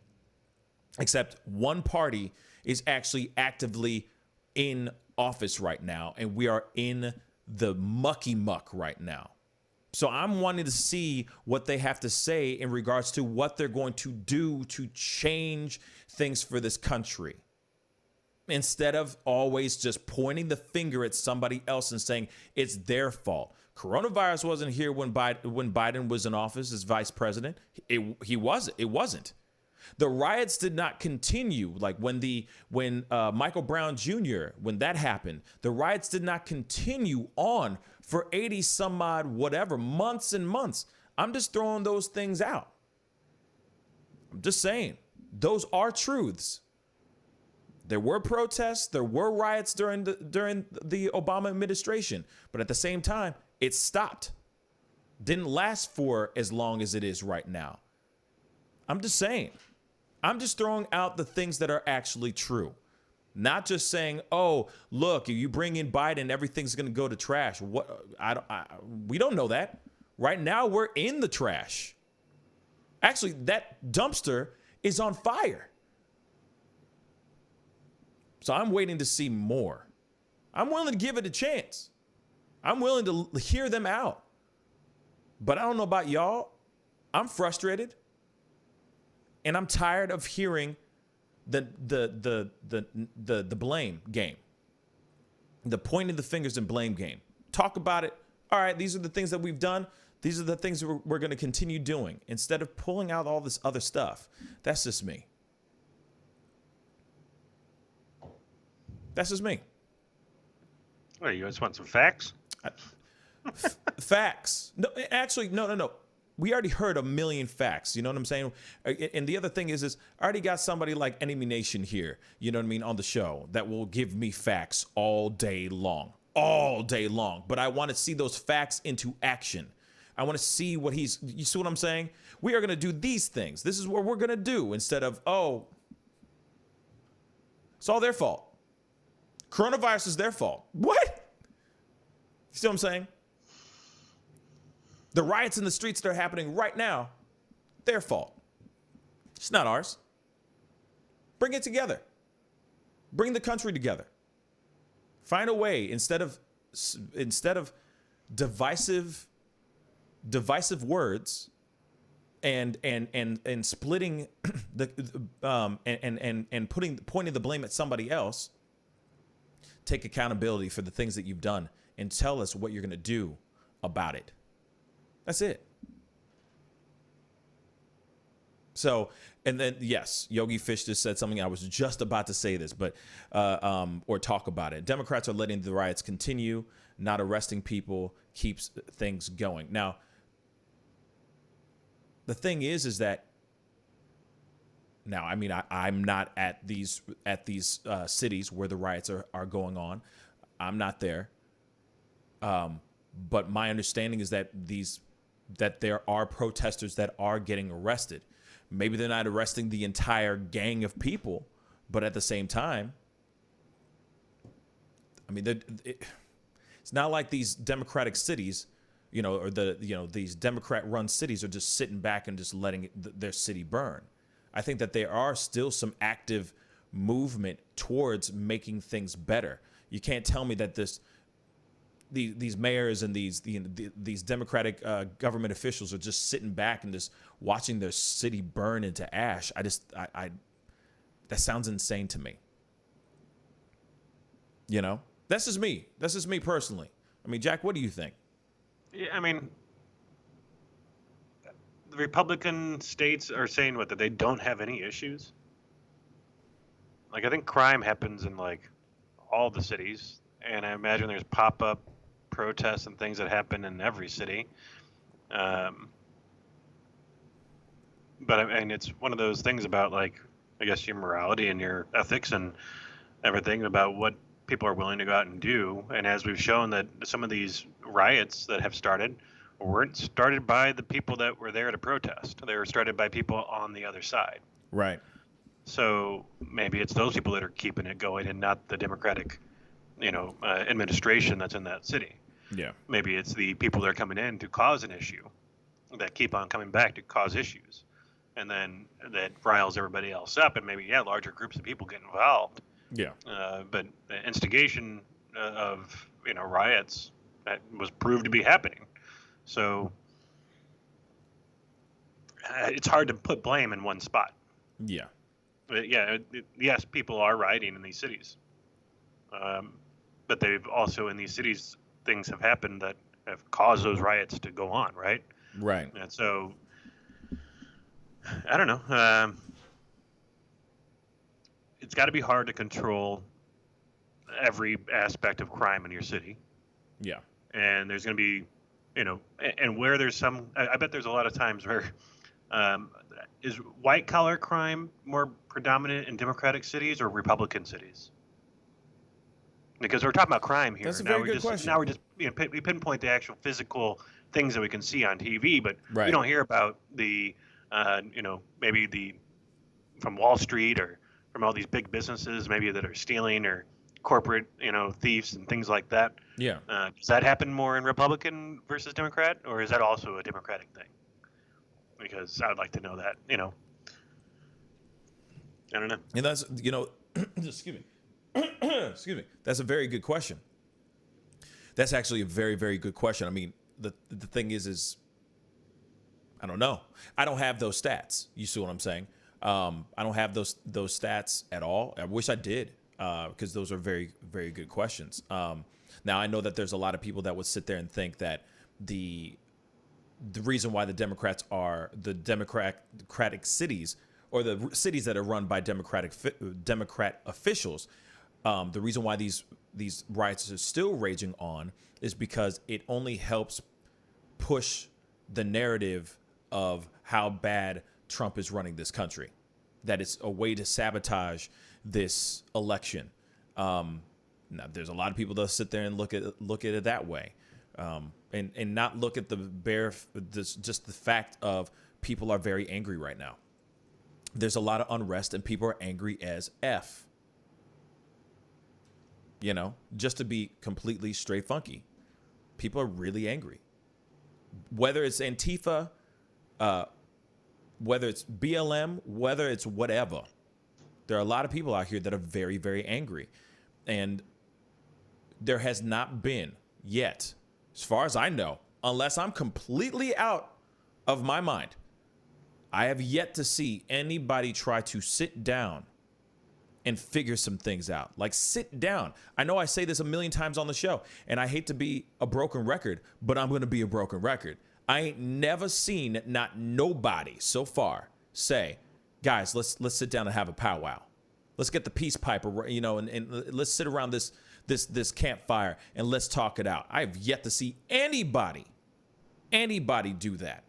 except one party is actually actively in office right now, and we are in the mucky muck right now. So I'm wanting to see what they have to say in regards to what they're going to do to change things for this country, instead of always just pointing the finger at somebody else and saying it's their fault. Coronavirus wasn't here when Biden was in office as vice president. It wasn't. The riots did not continue. Like when Michael Brown Jr., when that happened, the riots did not continue on for 80 some odd whatever months and months. I'm just throwing those things out. I'm just saying, those are truths. There were protests, there were riots during the Obama administration, but at the same time, it stopped. Didn't last for as long as it is right now. I'm just saying. I'm just throwing out the things that are actually true. Not just saying, oh, look, if you bring in Biden, everything's going to go to trash. We don't know that. Right now, we're in the trash. Actually, that dumpster is on fire. So I'm waiting to see more. I'm willing to give it a chance. I'm willing to hear them out. But I don't know about y'all. I'm frustrated. And I'm tired of hearing the blame game. The pointing the fingers and blame game. Talk about it. All right, these are the things that we've done. These are the things we're going to continue doing, instead of pulling out all this other stuff. That's just me. That's just me. What, you just want some facts? Facts. No, actually, no. We already heard a million facts. You know what I'm saying? And the other thing is I already got somebody like Enemy Nation here, you know what I mean, on the show that will give me facts all day long. But I want to see those facts into action. I want to see you see what I'm saying? We are going to do these things. This is what we're going to do, instead of, oh, it's all their fault. Coronavirus is their fault. What? You see what I'm saying? The riots in the streets that are happening right now, their fault. It's not ours. Bring it together. Bring the country together. Find a way instead of divisive words and splitting and pointing the blame at somebody else. Take accountability for the things that you've done and tell us what you're going to do about it. That's it. So, and then, yes, Yogi Fish just said something. I was just about to say this, but, or talk about it. Democrats are letting the riots continue, not arresting people keeps things going. Now, the thing is that now, I mean, I'm not at these cities where the riots are going on. I'm not there. But my understanding is that there are protesters that are getting arrested. Maybe they're not arresting the entire gang of people, but at the same time, I mean, it's not like these Democratic cities, or these Democrat-run cities are just sitting back and just letting their city burn. I think that there are still some active movement towards making things better. You can't tell me that these mayors and these Democratic government officials are just sitting back and just watching their city burn into ash. That sounds insane to me. That's just me. That's just me personally. I mean, Jack, what do you think? Yeah, I mean, the Republican states are saying that they don't have any issues. Like, I think crime happens in like all the cities, and I imagine there's pop-up protests and things that happen in every city. But I mean, it's one of those things about, like, I guess your morality and your ethics and everything about what people are willing to go out and do. And as we've shown, that some of these riots that have started weren't started by the people that were there to protest. They were started by people on the other side. Right. So maybe it's those people that are keeping it going and not the Democratic, administration that's in that city. Yeah. Maybe it's the people that are coming in to cause an issue that keep on coming back to cause issues. And then that riles everybody else up, and maybe, larger groups of people get involved. Yeah. But the instigation of, riots, that was proved to be happening. So it's hard to put blame in one spot. Yeah. But yes, people are rioting in these cities. But they've also, in these cities, things have happened that have caused those riots to go on, right? Right. And so, I don't know. It's got to be hard to control every aspect of crime in your city. Yeah. And there's going to be, and where there's some, I bet there's a lot of times where, is white collar crime more predominant in Democratic cities or Republican cities? Because we're talking about crime here. That's a very good question. Now we're just, we pinpoint the actual physical things that we can see on TV, but Right. we don't hear about the, maybe from Wall Street or from all these big businesses maybe that are stealing, or corporate, thieves and things like that. Yeah. Does that happen more in Republican versus Democrat, or is that also a Democratic thing? Because I would like to know that, I don't know. And that's, excuse me. Excuse me. That's a very good question. That's actually a very, very good question. I mean, the thing is I don't know. I don't have those stats. You see what I'm saying? I don't have those stats at all. I wish I did, because those are very, very good questions. Now, I know that there's a lot of people that would sit there and think that the reason why the Democrats are the Democratic cities, or the cities that are run by Democrat officials, the reason why these riots are still raging on is because it only helps push the narrative of how bad Trump is running this country, that it's a way to sabotage this election. Now, there's a lot of people that sit there and look at it that way, and not look at just the fact of people are very angry right now. There's a lot of unrest, and people are angry as F. Just to be completely straight funky, people are really angry. Whether it's Antifa, whether it's BLM, whether it's whatever, There are a lot of people out here that are very, very angry. And there has not been yet, as far as I know, unless I'm completely out of my mind, I have yet to see anybody try to sit down and figure some things out. Like, sit down. I know I say this a million times on the show, and I hate to be a broken record, but I'm going to be a broken record. I ain't never seen not nobody so far say, guys, let's sit down and have a powwow. Let's get the peace pipe, and let's sit around this campfire and let's talk it out. I have yet to see anybody do that.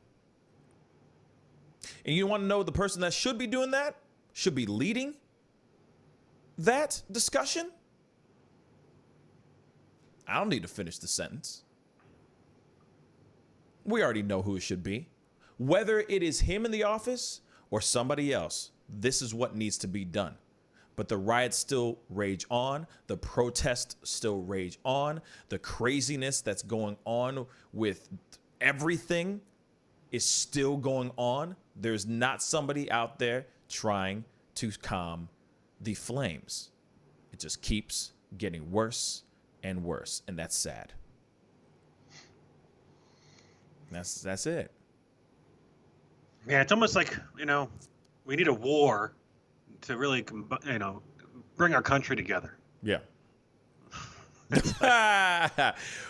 And you want to know the person that should be doing that, should be leading that discussion? I don't need to finish the sentence. We already know who it should be. Whether it is him in the office or somebody else, this is what needs to be done. But the riots still rage on. The protests still rage on. The craziness that's going on with everything is still going on. There's not somebody out there trying to calm the flames. It just keeps getting worse and worse, and that's sad. That's it. Yeah, it's almost like, we need a war to really, bring our country together. Yeah.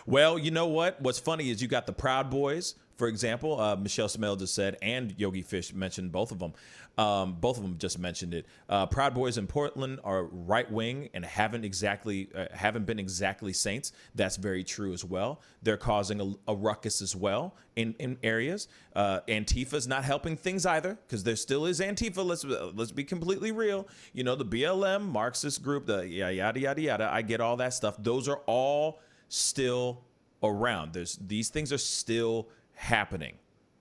Well, you know what? What's funny is you got the Proud Boys, for example. Michelle Smell just said, and Yogi Fish mentioned both of them. Both of them just mentioned it. Proud Boys in Portland are right wing and haven't been exactly saints. That's very true as well. They're causing a ruckus as well in areas. Antifa's not helping things either, because there still is Antifa. Let's be completely real. The BLM Marxist group, the yada yada yada. I get all that stuff. Those are all still around. These things are still happening.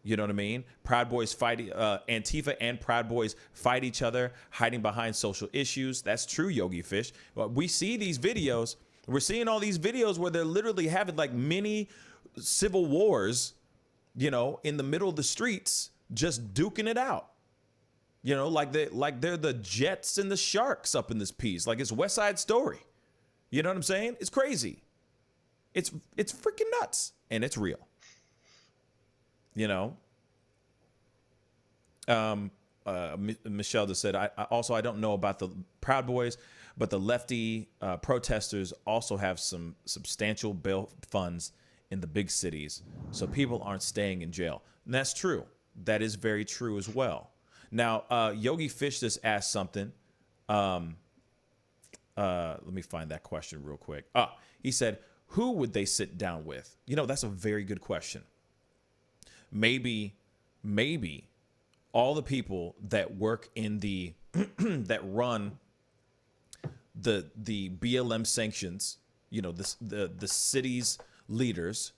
You know what I mean? Proud Boys fight, Antifa and Proud Boys fight each other, hiding behind social issues. That's true, Yogi Fish. We see these videos. We're seeing all these videos where they're literally having like mini civil wars, in the middle of the streets, just duking it out. Like they're the Jets and the Sharks up in this piece. Like it's West Side Story. You know what I'm saying? It's crazy. It's freaking nuts, and it's real. Michelle just said, I don't know about the Proud Boys, but the lefty protesters also have some substantial bail funds in the big cities, so people aren't staying in jail. And that's true. That is very true as well. Now, Yogi Fish just asked something. Let me find that question real quick. He said, who would they sit down with? That's a very good question. Maybe all the people that work in the that run the BLM sanctions, the city's leaders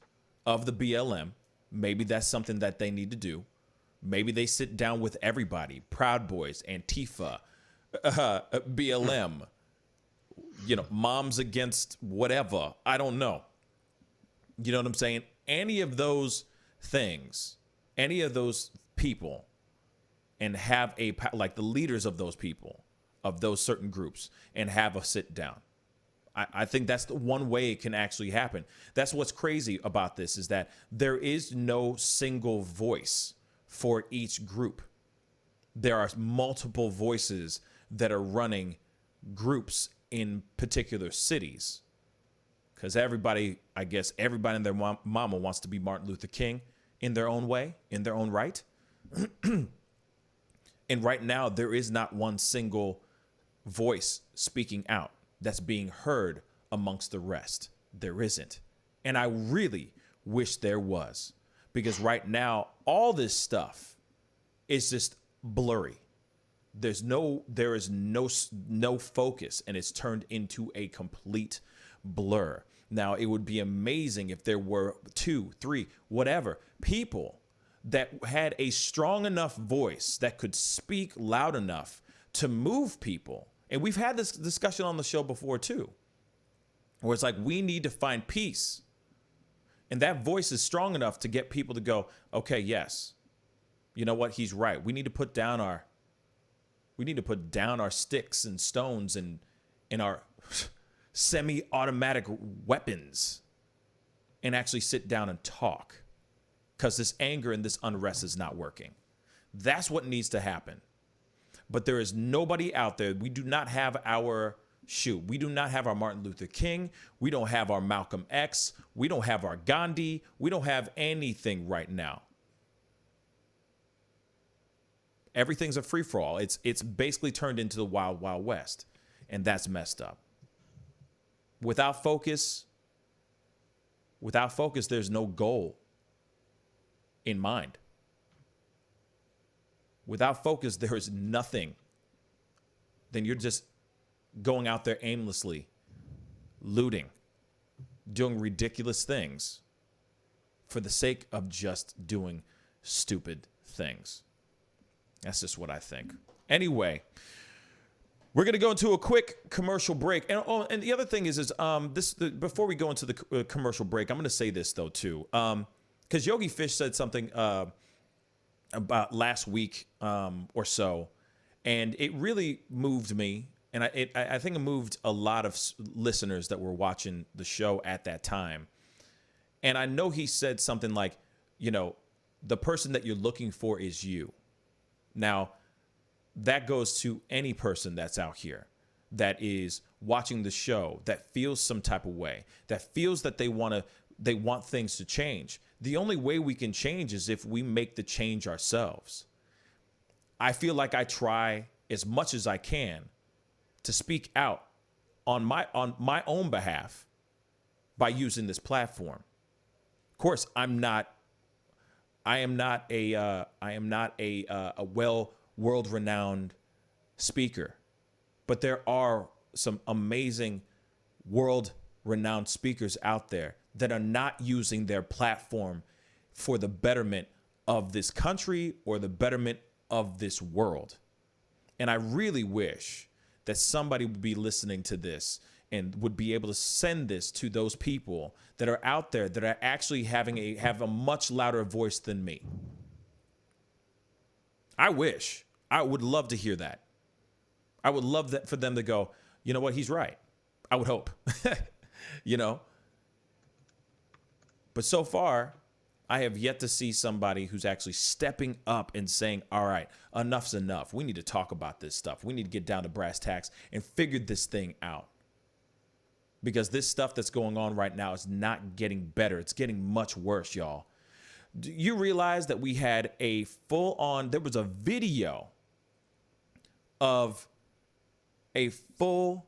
of the BLM, maybe that's something that they need to do. Maybe they sit down with everybody, Proud Boys, Antifa, BLM, moms against whatever. I don't know. You know what I'm saying? Any of those things, any of those people, and have like the leaders of those people, of those certain groups, and have a sit down. I think that's the one way it can actually happen. That's what's crazy about this, is that there is no single voice for each group. There are multiple voices that are running groups in particular cities. Because everybody and their mama wants to be Martin Luther King in their own way, in their own right. And right now, there is not one single voice speaking out that's being heard amongst the rest. There isn't. And I really wish there was. Because right now, all this stuff is just blurry. There is no focus, and it's turned into a complete blur. Now, it would be amazing if there were 2, 3, whatever people that had a strong enough voice that could speak loud enough to move people. And we've had this discussion on the show before too, where it's like, we need to find peace. And that voice is strong enough to get people to go, okay, yes, you know what? He's right. We need to put down We need to put down our sticks and stones and our semi-automatic weapons and actually sit down and talk, because this anger and this unrest is not working. That's what needs to happen. But there is nobody out there. We do not have our we do not have our Martin Luther King. We don't have our Malcolm X. We don't have our Gandhi. We don't have anything right now. Everything's a free-for-all. It's basically turned into the wild, wild west. And that's messed up. Without focus, there's no goal in mind. Without focus, there is nothing. Then you're just going out there aimlessly, looting, doing ridiculous things for the sake of just doing stupid things. That's just what I think. Anyway, we're going to go into a quick commercial break. And the other thing is before we go into the commercial break, I'm going to say this, though, too. Because Yogi Fish said something about last week or so, and it really moved me. And I think it moved a lot of listeners that were watching the show at that time. And I know he said something like, the person that you're looking for is you. Now, that goes to any person that's out here that is watching the show, that feels some type of way, that feels that they want things to change. The only way we can change is if we make the change ourselves. I feel like I try as much as I can to speak out on my own behalf by using this platform. Of course, I am not a world-renowned speaker, but there are some amazing world-renowned speakers out there that are not using their platform for the betterment of this country or the betterment of this world. And I really wish that somebody would be listening to this and would be able to send this to those people that are out there that are actually have a much louder voice than me. I would love to hear that. I would love that for them to go, you know what, he's right. I would hope, But so far, I have yet to see somebody who's actually stepping up and saying, all right, enough's enough. We need to talk about this stuff. We need to get down to brass tacks and figure this thing out. Because this stuff that's going on right now is not getting better. It's getting much worse, y'all. Do you realize that we had there was a video of a full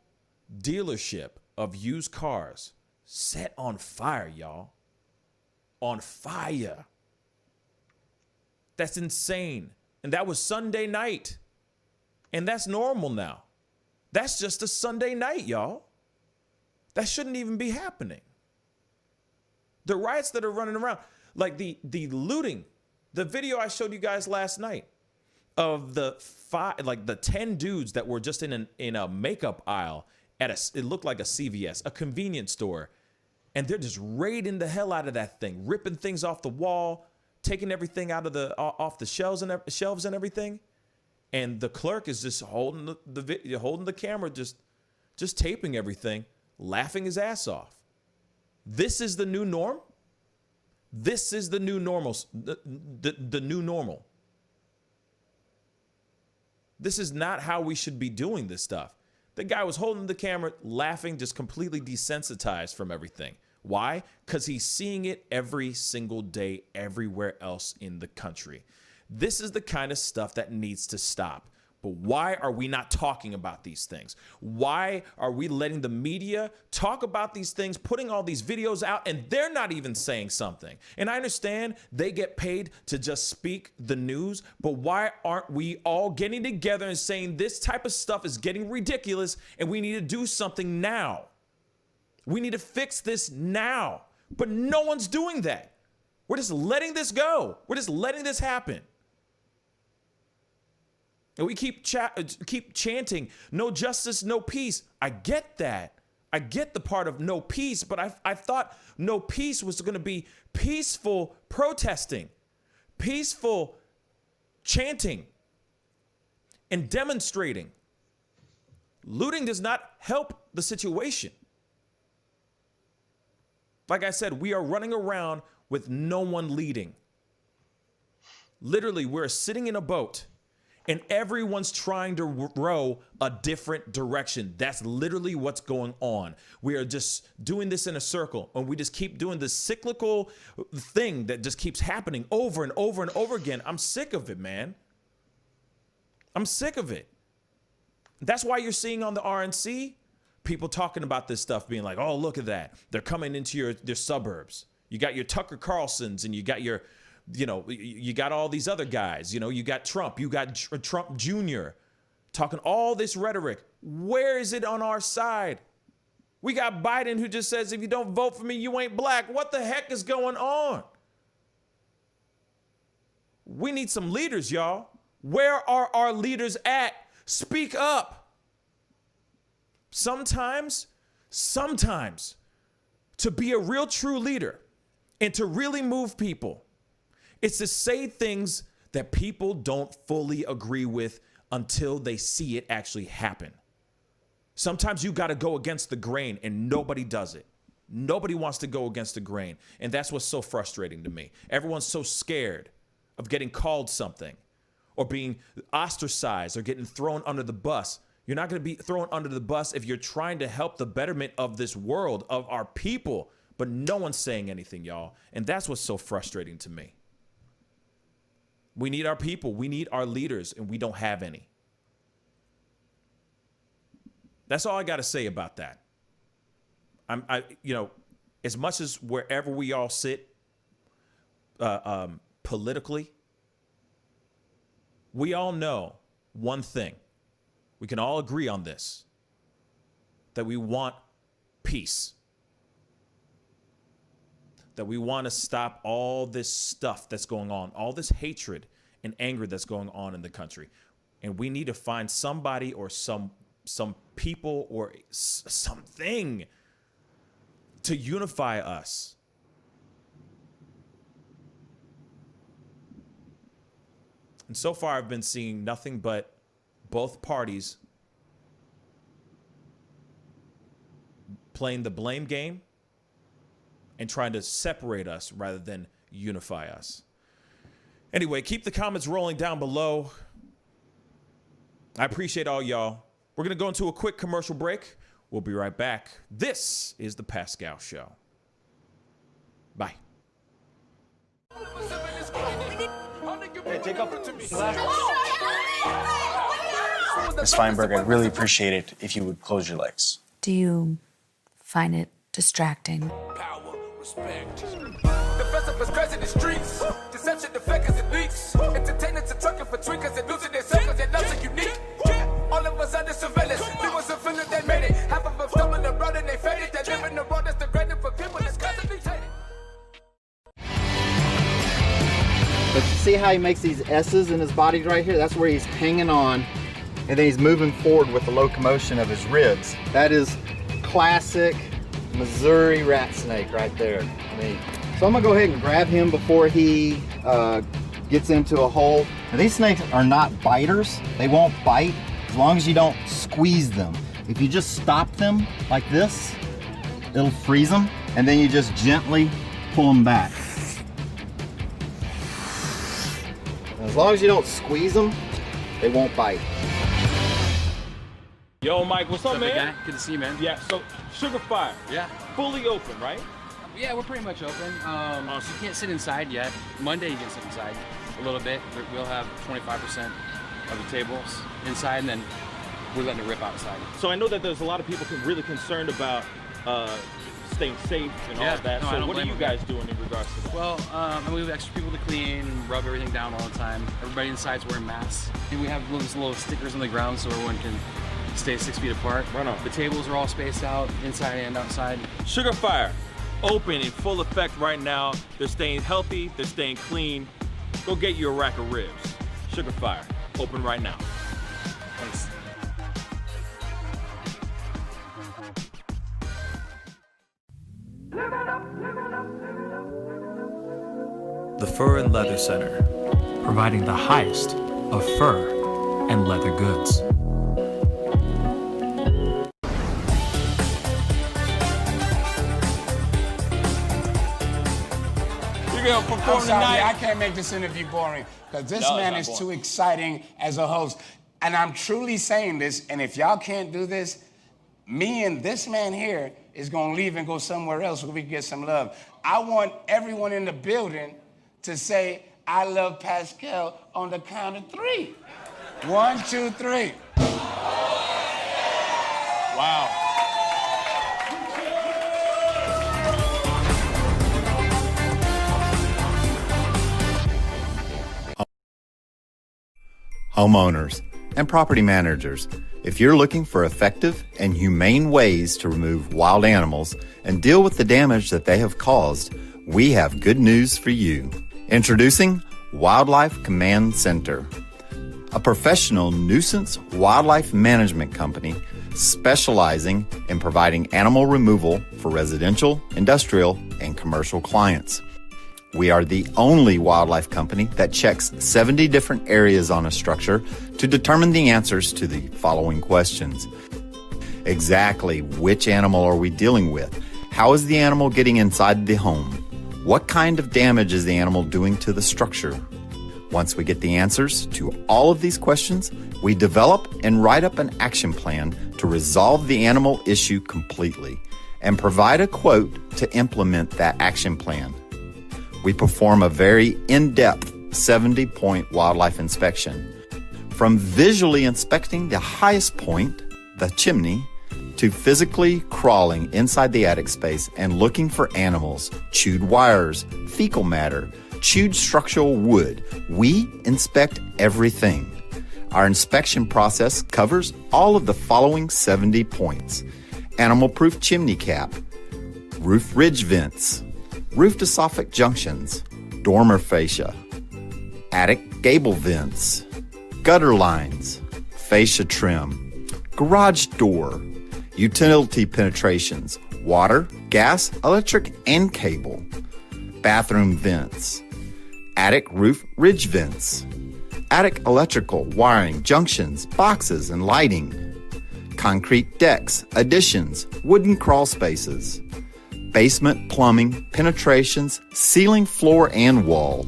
dealership of used cars set on fire, y'all. On fire. That's insane. And that was Sunday night. And that's normal now. That's just a Sunday night, y'all. That shouldn't even be happening. The riots that are running around, like the looting, the video I showed you guys last night of the 10 dudes that were just in a makeup aisle it looked like a CVS, a convenience store. And they're just raiding the hell out of that thing, ripping things off the wall, taking everything out of off the shelves and everything. And the clerk is just holding the camera, just taping everything, laughing his ass off. This is the new norm. This is the new normal. The new normal. This is not how we should be doing this stuff. The guy was holding the camera, laughing, just completely desensitized from everything. Why? Because he's seeing it every single day everywhere else in the country. This is the kind of stuff that needs to stop. But why are we not talking about these things? Why are we letting the media talk about these things, putting all these videos out, and they're not even saying something? And I understand they get paid to just speak the news, but why aren't we all getting together and saying this type of stuff is getting ridiculous and we need to do something now? We need to fix this now. But no one's doing that. We're just letting this go. We're just letting this happen. And we keep chanting, no justice, no peace. I get that. I get the part of no peace, but I thought no peace was going to be peaceful protesting, peaceful chanting. and demonstrating. Looting does not help the situation. Like I said, we are running around with no one leading. Literally, we're sitting in a boat and everyone's trying to row a different direction. That's literally what's going on. We are just doing this in a circle, and we just keep doing this cyclical thing that just keeps happening over and over and over again. I'm sick of it, man. I'm sick of it. That's why you're seeing on the RNC people talking about this stuff, being like, oh, look at that. They're coming into your suburbs. You got your Tucker Carlsons, and you got your, you got all these other guys. You got Trump. You got Trump Jr. talking all this rhetoric. Where is it on our side? We got Biden who just says, if you don't vote for me, you ain't black. What the heck is going on? We need some leaders, y'all. Where are our leaders at? Speak up. Sometimes, to be a real true leader and to really move people, it's to say things that people don't fully agree with until they see it actually happen. Sometimes you got to go against the grain, and nobody does it. Nobody wants to go against the grain. And that's what's so frustrating to me. Everyone's so scared of getting called something or being ostracized or getting thrown under the bus. You're not going to be thrown under the bus if you're trying to help the betterment of this world, of our people. But no one's saying anything, y'all. And that's what's so frustrating to me. We need our people. We need our leaders, and we don't have any. That's all I got to say about that. As much as wherever we all sit politically, we all know one thing. We can all agree on this, that we want peace, that we want to stop all this stuff that's going on, all this hatred and anger that's going on in the country. And we need to find somebody or some people or something to unify us. And so far, I've been seeing nothing but both parties playing the blame game and trying to separate us rather than unify us. Anyway, keep the comments rolling down below. I appreciate all y'all. We're going to go into a quick commercial break. We'll be right back. This is The Pascal Show. Bye. Hey, take off Ms. Feinberg, I'd really appreciate it if you would close your legs. Do you find it distracting? Power, respect. The festival is crazy in the streets. Deception, the fakers and leaks. Entertainers are trucking for tweakers and losing their circles and nothing unique. All of us under surveillance. We was a feeling they made it. Half of them stumbling around and they faded. They live in the world that's degrading for people that's constantly hated. But you see how he makes these S's in his body right here? That's where he's hanging on, and then he's moving forward with the locomotion of his ribs. That is classic Missouri rat snake right there. So I'm gonna go ahead and grab him before he gets into a hole. Now, these snakes are not biters. They won't bite as long as you don't squeeze them. If you just stop them like this, it'll freeze them, and then you just gently pull them back. As long as you don't squeeze them, they won't bite. Yo, Mike, what's up, man? Guy? Good to see you, man. Yeah, so Sugar Fire. Yeah. Fully open, right? Yeah, we're pretty much open. So you can't sit inside yet. Monday you can sit inside a little bit. We'll have 25% of the tables inside, and then we're letting it rip outside. So I know that there's a lot of people really concerned about staying safe and all that. No, so what are you guys doing in regards to that? Well, we have extra people to clean and rub everything down all the time. Everybody inside's wearing masks. And we have little stickers on the ground so everyone can stay 6 feet apart. Right on. The tables are all spaced out, inside and outside. Sugar Fire, open in full effect right now. They're staying healthy, they're staying clean. Go get you a rack of ribs. Sugar Fire, open right now. Thanks. The Fur and Leather Center, providing the highest of fur and leather goods. I'm sorry, I can't make this interview boring because this man is too exciting as a host. And I'm truly saying this, and if y'all can't do this, me and this man here is going to leave and go somewhere else where we can get some love. I want everyone in the building to say, I love Pascal on the count of 3. 1, 2, 3. Wow. Homeowners and property managers, if you're looking for effective and humane ways to remove wild animals and deal with the damage that they have caused, we have good news for you. Introducing Wildlife Command Center, a professional nuisance wildlife management company specializing in providing animal removal for residential, industrial, and commercial clients. We are the only wildlife company that checks 70 different areas on a structure to determine the answers to the following questions. Exactly which animal are we dealing with? How is the animal getting inside the home? What kind of damage is the animal doing to the structure? Once we get the answers to all of these questions, we develop and write up an action plan to resolve the animal issue completely and provide a quote to implement that action plan. We perform a very in-depth 70-point wildlife inspection. From visually inspecting the highest point, the chimney, to physically crawling inside the attic space and looking for animals, chewed wires, fecal matter, chewed structural wood. We inspect everything. Our inspection process covers all of the following 70 points: animal-proof chimney cap, roof ridge vents, roof to soffit junctions, dormer fascia, attic gable vents, gutter lines, fascia trim, garage door, utility penetrations, water, gas, electric, and cable, bathroom vents, attic roof ridge vents, attic electrical, wiring, junctions, boxes, and lighting, concrete decks, additions, wooden crawl spaces, basement plumbing, penetrations, ceiling, floor, and wall.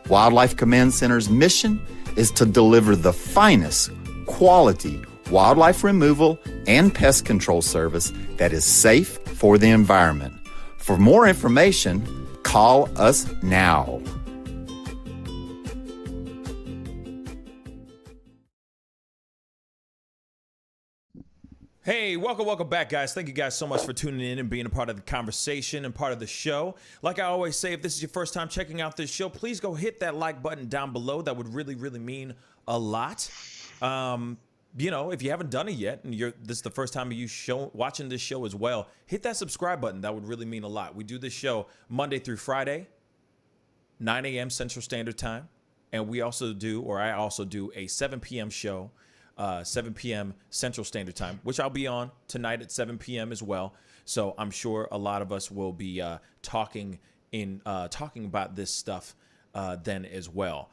Wildlife Command Center's mission is to deliver the finest quality wildlife removal and pest control service that is safe for the environment. For more information, call us now. Hey, welcome back, guys. Thank you guys so much for tuning in and being a part of the conversation and part of the show. Like I always say, if this is your first time checking out this show, please go hit that like button down below. That would really, really mean a lot. You know, if you haven't done it yet and this is the first time you watching this show as well, hit that subscribe button. That would really mean a lot. We do this show Monday through Friday, 9 a.m. Central Standard Time. And I also do a 7 p.m. show, 7 p.m. Central Standard Time, which I'll be on tonight at 7 p.m. as well. So I'm sure a lot of us will be talking about this stuff then as well.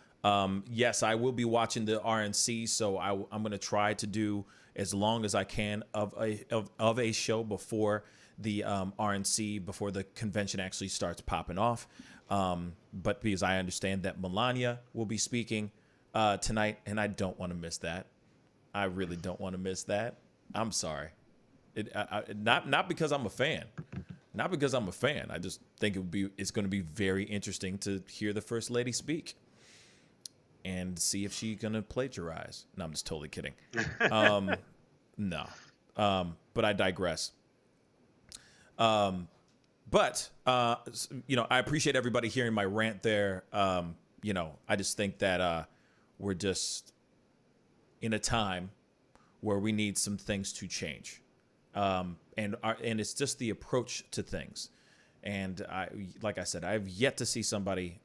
Yes, I will be watching the RNC, so I'm going to try to do as long as I can of a show before the RNC, before the convention actually starts popping off. But because I understand that Melania will be speaking tonight, and I don't want to miss that. I really don't want to miss that. I'm sorry. Not because I'm a fan. Not because I'm a fan. I just think it's going to be very interesting to hear the First Lady speak and see if she's going to plagiarize. No, I'm just totally kidding. No. But I digress. But I appreciate everybody hearing my rant there. I just think that we're just in a time where we need some things to change. And it's just the approach to things. And like I said, I've yet to see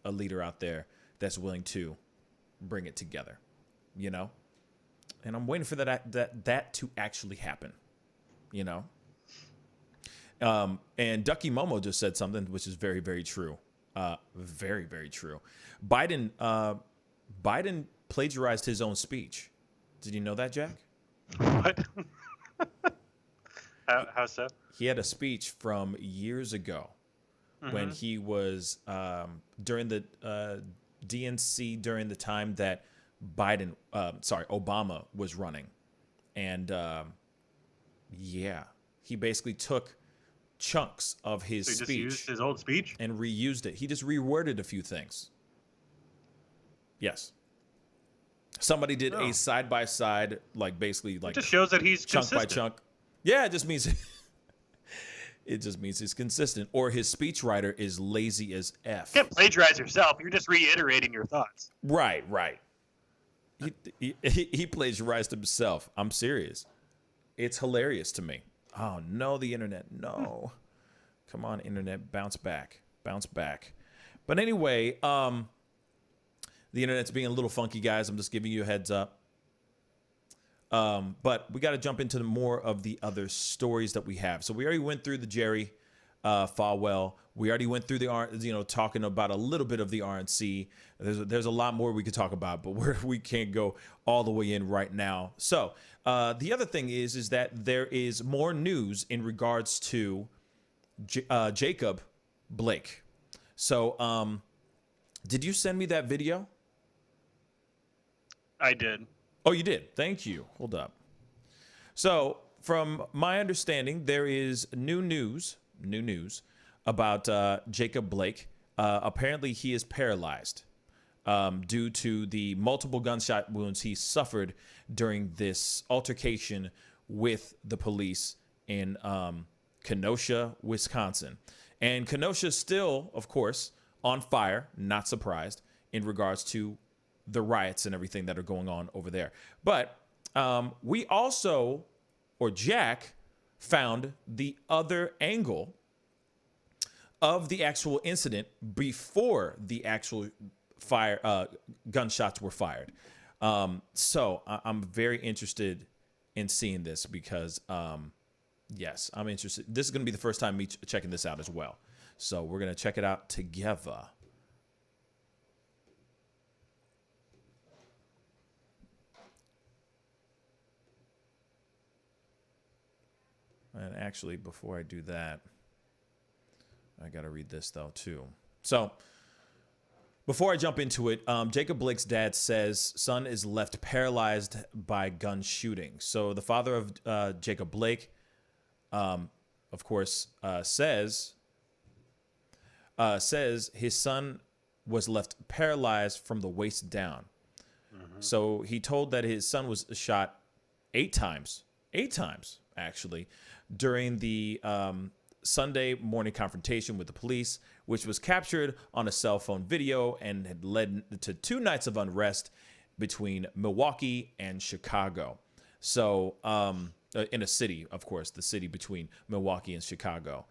a leader out there that's willing to bring it together, and I'm waiting for that to actually happen, and Ducky Momo just said something which is very, very true. Very, very true. Biden plagiarized his own speech. Did you know that, Jack? What? How so? He had a speech from years ago when he was during the DNC during the time that Obama was running. And yeah, he basically took chunks of his So he speech. just used his old speech? And reused it. He just reworded a few things. Yes. Somebody did a side-by-side, like basically like It just shows that he's chunk consistent. by chunk. Yeah, it just means he's consistent. Or his speechwriter is lazy as F. You can't plagiarize yourself. You're just reiterating your thoughts. Right. He plagiarized himself. I'm serious. It's hilarious to me. Oh, no, the internet. No. Come on, internet. Bounce back. But anyway, the internet's being a little funky, guys. I'm just giving you a heads up. But we got to jump into more of the other stories that we have. So we already went through the Jerry Falwell. We already went through the talking about a little bit of the RNC. There's a lot more we could talk about, but we can't go all the way in right now. So the other thing is that there is more news in regards to Jacob Blake. So did you send me that video? I did. Oh, you did. Thank you. Hold up. So, from my understanding, there is new news about Jacob Blake. Apparently, he is paralyzed due to the multiple gunshot wounds he suffered during this altercation with the police in Kenosha, Wisconsin. And Kenosha is still, of course, on fire, not surprised, in regards to the riots and everything that are going on over there. But we also, or Jack, found the other angle of the actual incident before the actual gunshots were fired. So I'm very interested in seeing this because, yes, I'm interested. This is going to be the first time me checking this out as well. So we're going to check it out together. And actually, before I do that, I got to read this, though, too. So, before I jump into it, Jacob Blake's dad says son is left paralyzed by gun shooting. So, the father of Jacob Blake, of course, says his son was left paralyzed from the waist down. So, he told that his son was shot 8 times, actually, during the Sunday morning confrontation with the police, which was captured on a cell phone video and had led to 2 nights of unrest between Milwaukee and Chicago. So, in a city, of course, the city between Milwaukee and Chicago.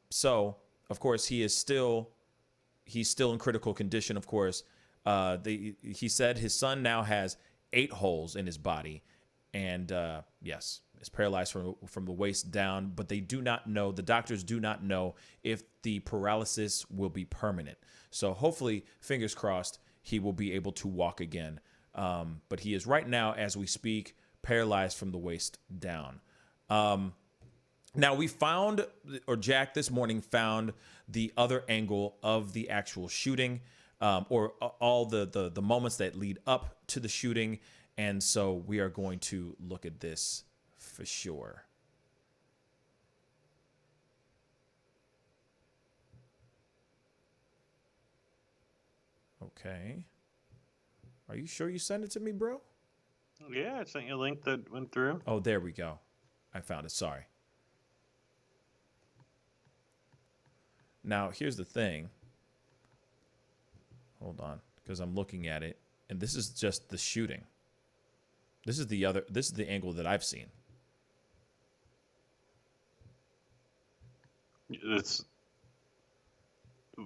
So, of course, he's still in critical condition, of course. He said his son now has 8 holes in his body. And yes, is paralyzed from the waist down, but they do not know, the doctors do not know if the paralysis will be permanent. So hopefully, fingers crossed, he will be able to walk again. But he is right now, as we speak, paralyzed from the waist down. Now we found, or Jack this morning found the other angle of the actual shooting, or all the moments that lead up to the shooting. And so we are going to look at this for sure. Okay. Are you sure you sent it to me, bro? Yeah, I sent you a link that went through. Oh, there we go. I found it. Sorry. Now, here's the thing. Hold on, because I'm looking at it, and this is just the shooting. This is the angle that I've seen. It's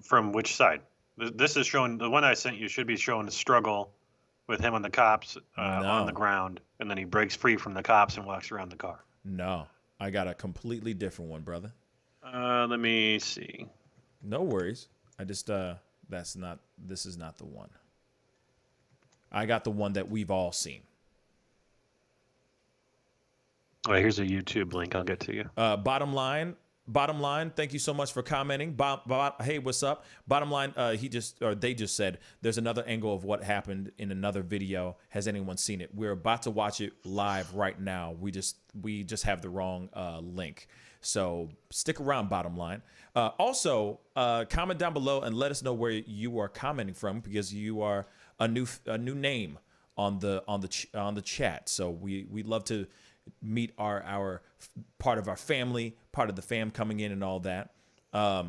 from which side? This is showing, the one I sent you should be showing a struggle with him and the cops on the ground, and then he breaks free from the cops and walks around the car. No, I got a completely different one, brother. Let me see. No worries. I just this is not the one. I got the one that we've all seen. All right, here's a YouTube link. I'll get to you. Bottom line. Thank you so much for commenting. Hey, what's up? Bottom line. They just said there's another angle of what happened in another video. Has anyone seen it? We're about to watch it live right now. We just have the wrong link. So stick around. Bottom line. Also, comment down below and let us know where you are commenting from, because you are a new name on the chat. So we'd love to meet our part of our family, part of the fam coming in and all that. I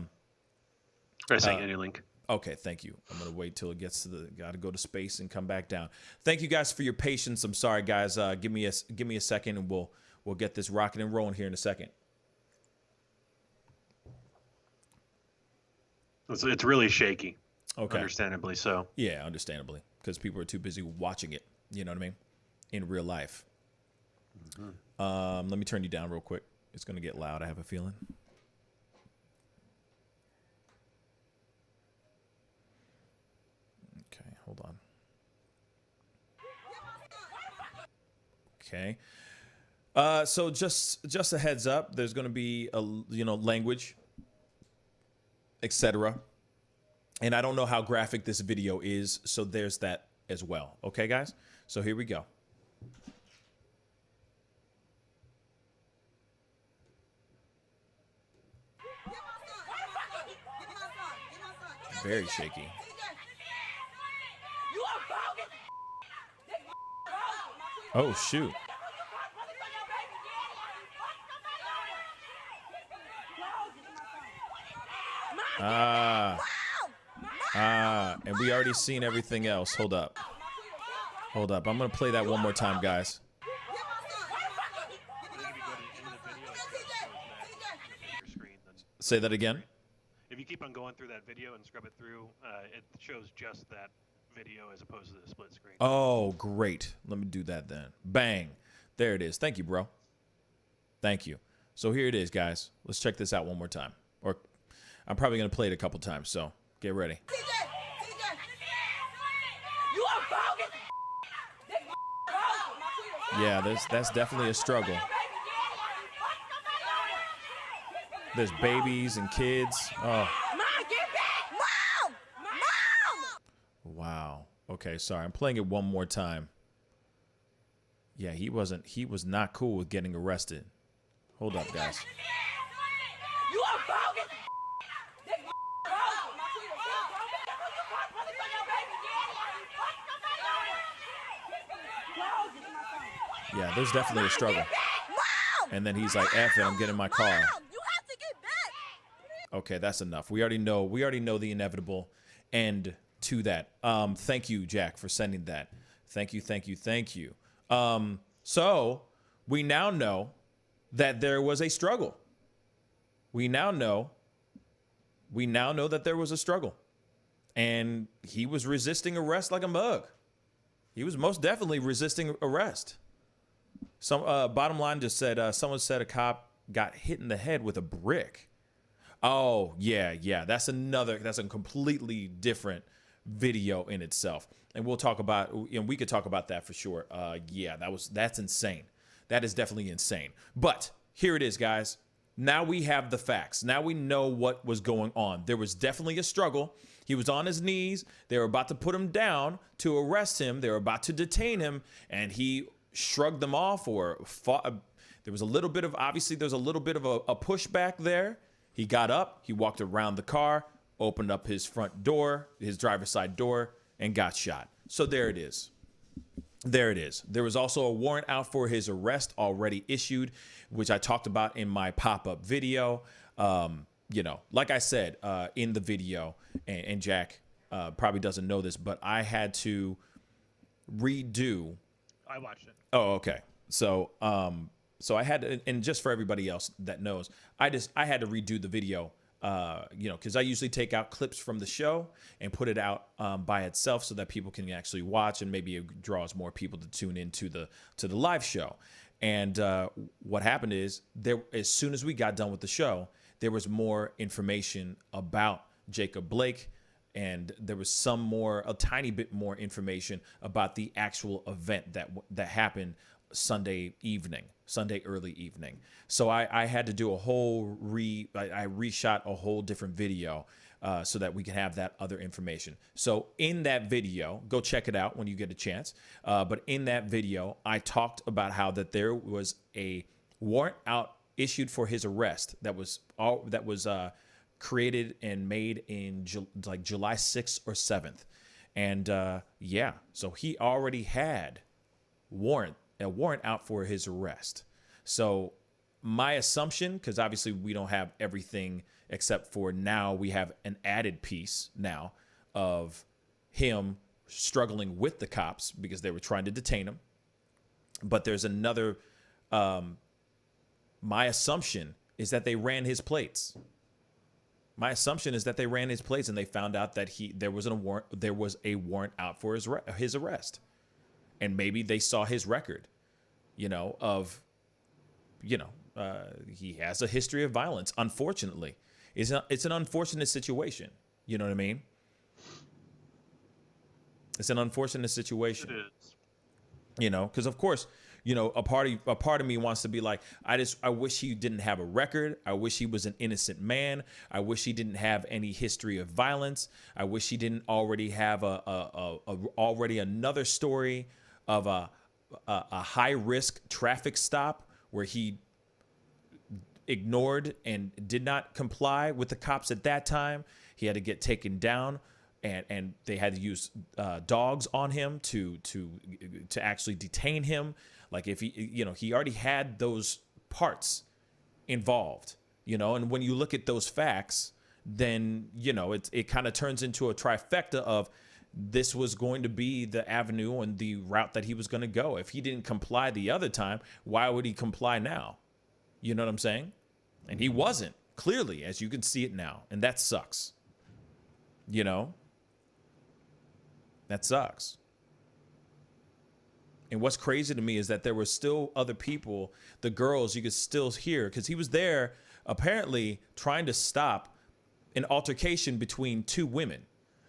sent you a link. Okay, thank you. I'm gonna wait till it gets to gotta go to space and come back down. Thank you guys for your patience. I'm sorry, guys. Give me a second, and we'll get this rocking and rolling here in a second. It's really shaky. Okay. Understandably so. Yeah, understandably, because people are too busy watching it. You know what I mean? In real life. Let me turn you down real quick. It's gonna get loud, I have a feeling. Okay, hold on. Okay. So just a heads up, there's gonna be a language, etc. And I don't know how graphic this video is, so there's that as well. Okay, guys? So here we go. Very shaky. Oh, shoot. And we already seen everything else. Hold up. I'm going to play that one more time, guys. Say that again. If you keep on going through that video and scrub it through, it shows just that video as opposed to the split screen. Oh, great. Let me do that then. Bang. There it is. Thank you, bro. Thank you. So here it is, guys. Let's check this out one more time. Or I'm probably going to play it a couple times, so get ready. Yeah, that's definitely a struggle. There's babies and kids. Oh. Wow. Okay, sorry. I'm playing it one more time. Yeah, he was not cool with getting arrested. Hold up, guys. Yeah, there's definitely a struggle. And then he's like, F it, I'm getting in my car. Okay, that's enough. We already know the inevitable end to that. Thank you, Jack, for sending that. Thank you. So we now know that there was a struggle. We now know that there was a struggle. And he was resisting arrest like a mug. He was most definitely resisting arrest. Some bottom line just said someone said a cop got hit in the head with a brick. Oh, yeah. That's a completely different video in itself. And we'll talk about, we could talk about that for sure. Yeah, that's insane. That is definitely insane. But here it is, guys. Now we have the facts. Now we know what was going on. There was definitely a struggle. He was on his knees. They were about to put him down to arrest him. They were about to detain him, and he shrugged them off or fought. There was a little bit of a pushback there. He got up, he walked around the car, opened up his front door, his driver's side door, and got shot. So there it is. There was also a warrant out for his arrest already issued, which I talked about in my pop-up video. Like I said in the video, and Jack probably doesn't know this, but I had to redo. I watched it. Oh, okay. So I had to, and just for everybody else that knows, I had to redo the video, because I usually take out clips from the show and put it out by itself so that people can actually watch, and maybe it draws more people to tune into the live show. And what happened is, as soon as we got done with the show, there was more information about Jacob Blake, and there was a tiny bit more information about the actual event that happened Sunday early evening. So I had to do a whole I reshot a whole different video so that we can have that other information. So in that video, go check it out when you get a chance. But in that video, I talked about how that there was a warrant out issued for his arrest that was created and made in July 6th or 7th. And so he already had a warrant out for his arrest. So my assumption, because obviously we don't have everything except for now we have an added piece now of him struggling with the cops because they were trying to detain him. But there's another, my assumption is that they ran his plates. My assumption is that they ran his plates and they found out that there was a warrant out for his arrest. And maybe they saw his record, he has a history of violence. Unfortunately, it's an unfortunate situation. You know what I mean? It's an unfortunate situation. It is. Because of course, a part of me wants to be like, I wish he didn't have a record. I wish he was an innocent man. I wish he didn't have any history of violence. I wish he didn't already have already another story of a high risk traffic stop where he ignored and did not comply with the cops at that time. He had to get taken down, and they had to use dogs on him to actually detain him. Like if he already had those parts involved, and when you look at those facts, then it kind of turns into a trifecta of this was going to be the avenue and the route that he was going to go. If he didn't comply the other time, why would he comply now? You know what I'm saying? And he wasn't, clearly, as you can see it now. And that sucks. That sucks. And what's crazy to me is that there were still other people, the girls you could still hear, because he was there apparently trying to stop an altercation between two women.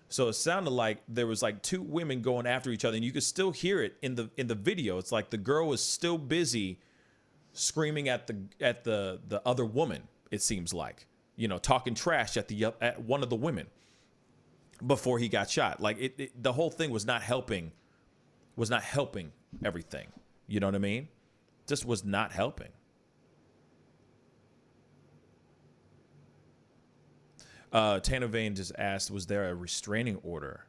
So it sounded like there was like two women going after each other, and you could still hear it in the video. It's like the girl was still busy screaming at the other woman. It seems like, talking trash at one of the women before he got shot. Like the whole thing was not helping everything. You know what I mean? Just was not helping. Tanner Vane just asked, was there a restraining order?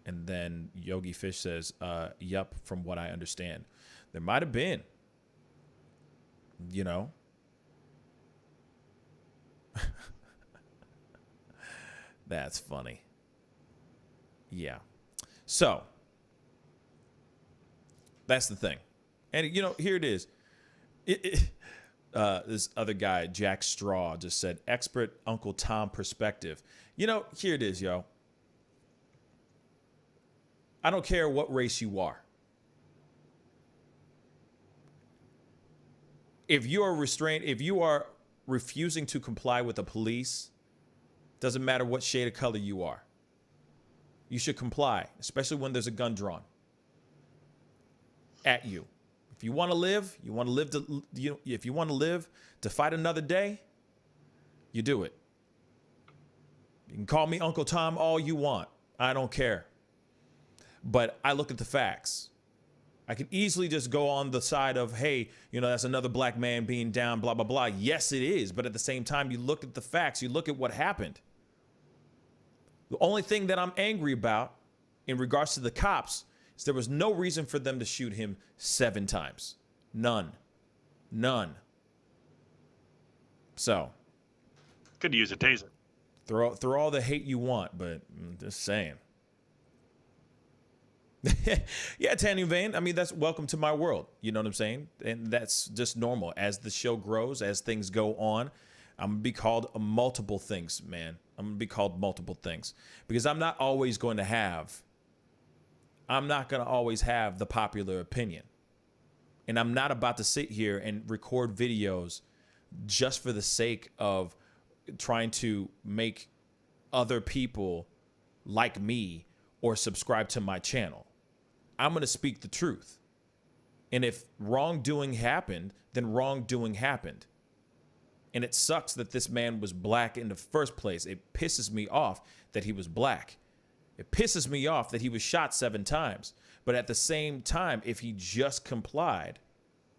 And then Yogi Fish says, yep, from what I understand. There might have been. That's funny. Yeah. So that's the thing. And, here it is. This other guy, Jack Straw, just said, expert Uncle Tom perspective. Here it is, yo. I don't care what race you are. If you are restrained, if you are refusing to comply with the police, doesn't matter what shade of color you are. You should comply, especially when there's a gun drawn at you. If you want to live, if you want to live to fight another day, you do it. You can call me Uncle Tom all you want. I don't care. But I look at the facts. I can easily just go on the side of, hey, that's another black man being down, blah, blah, blah. Yes, it is. But at the same time, you look at the facts. You look at what happened. The only thing that I'm angry about in regards to the cops is there was no reason for them to shoot him 7 times. None. So. Could use a taser. Throw all the hate you want, but just saying. Yeah, Tanny Vane. I mean, that's welcome to my world. You know what I'm saying? And that's just normal. As the show grows, as things go on, I'm going to be called multiple things, man. I'm going to be called multiple things. Because I'm not always going to always have the popular opinion. And I'm not about to sit here and record videos just for the sake of trying to make other people like me or subscribe to my channel. I'm going to speak the truth. And if wrongdoing happened, then wrongdoing happened. And it sucks that this man was black in the first place. It pisses me off that he was black. It pisses me off that he was shot 7 times. But at the same time, if he just complied,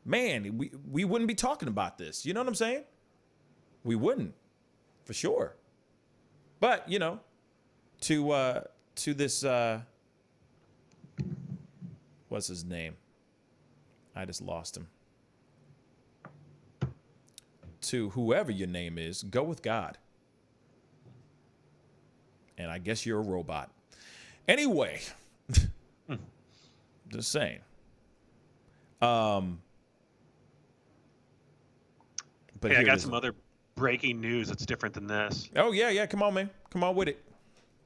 man, we wouldn't be talking about this. You know what I'm saying? We wouldn't, for sure. But, you know, to this, what's his name? I just lost him. To whoever your name is, go with God. And I guess you're a robot. Anyway, just saying. But hey, I got some other breaking news that's different than this. Oh, yeah. Come on, man. Come on with it.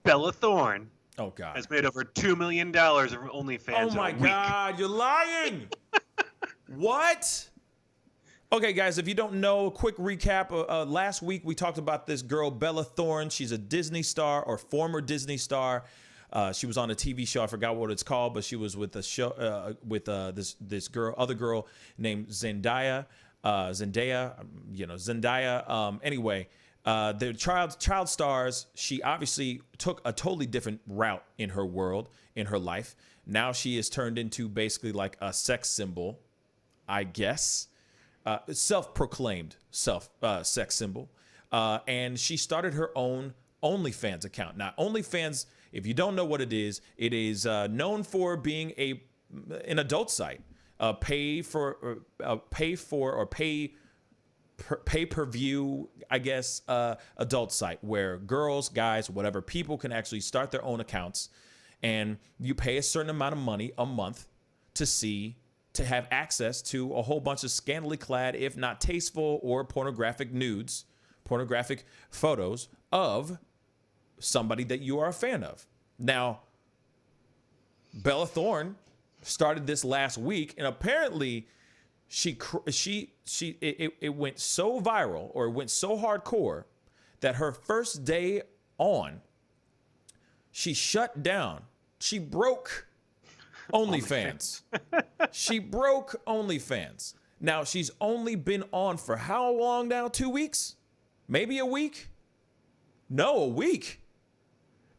Bella Thorne. Oh, God. Has made over $2 million of OnlyFans. Oh, my God. You're lying. What? Okay, guys, if you don't know, quick recap. Last week, we talked about this girl, Bella Thorne. She's a Disney star or former Disney star. She was on a TV show. I forgot what it's called, but she was with a show with this other girl named Zendaya. Anyway, they're child stars. She obviously took a totally different route in her world, in her life. Now she is turned into basically like a sex symbol, I guess. Self-proclaimed sex symbol. And she started her own OnlyFans account. Now, OnlyFans, if you don't know what it is known for being an adult site. Pay-per-view, I guess, adult site where girls, guys, whatever, people can actually start their own accounts, and you pay a certain amount of money a month to have access to a whole bunch of scantily clad, if not tasteful or pornographic nudes, pornographic photos of somebody that you are a fan of. Now, Bella Thorne started this last week, and apparently it went so viral, or it went so hardcore, that her first day on, she shut down. She broke OnlyFans. She broke OnlyFans. Now, she's only been on for how long now? 2 weeks? Maybe a week? No, a week.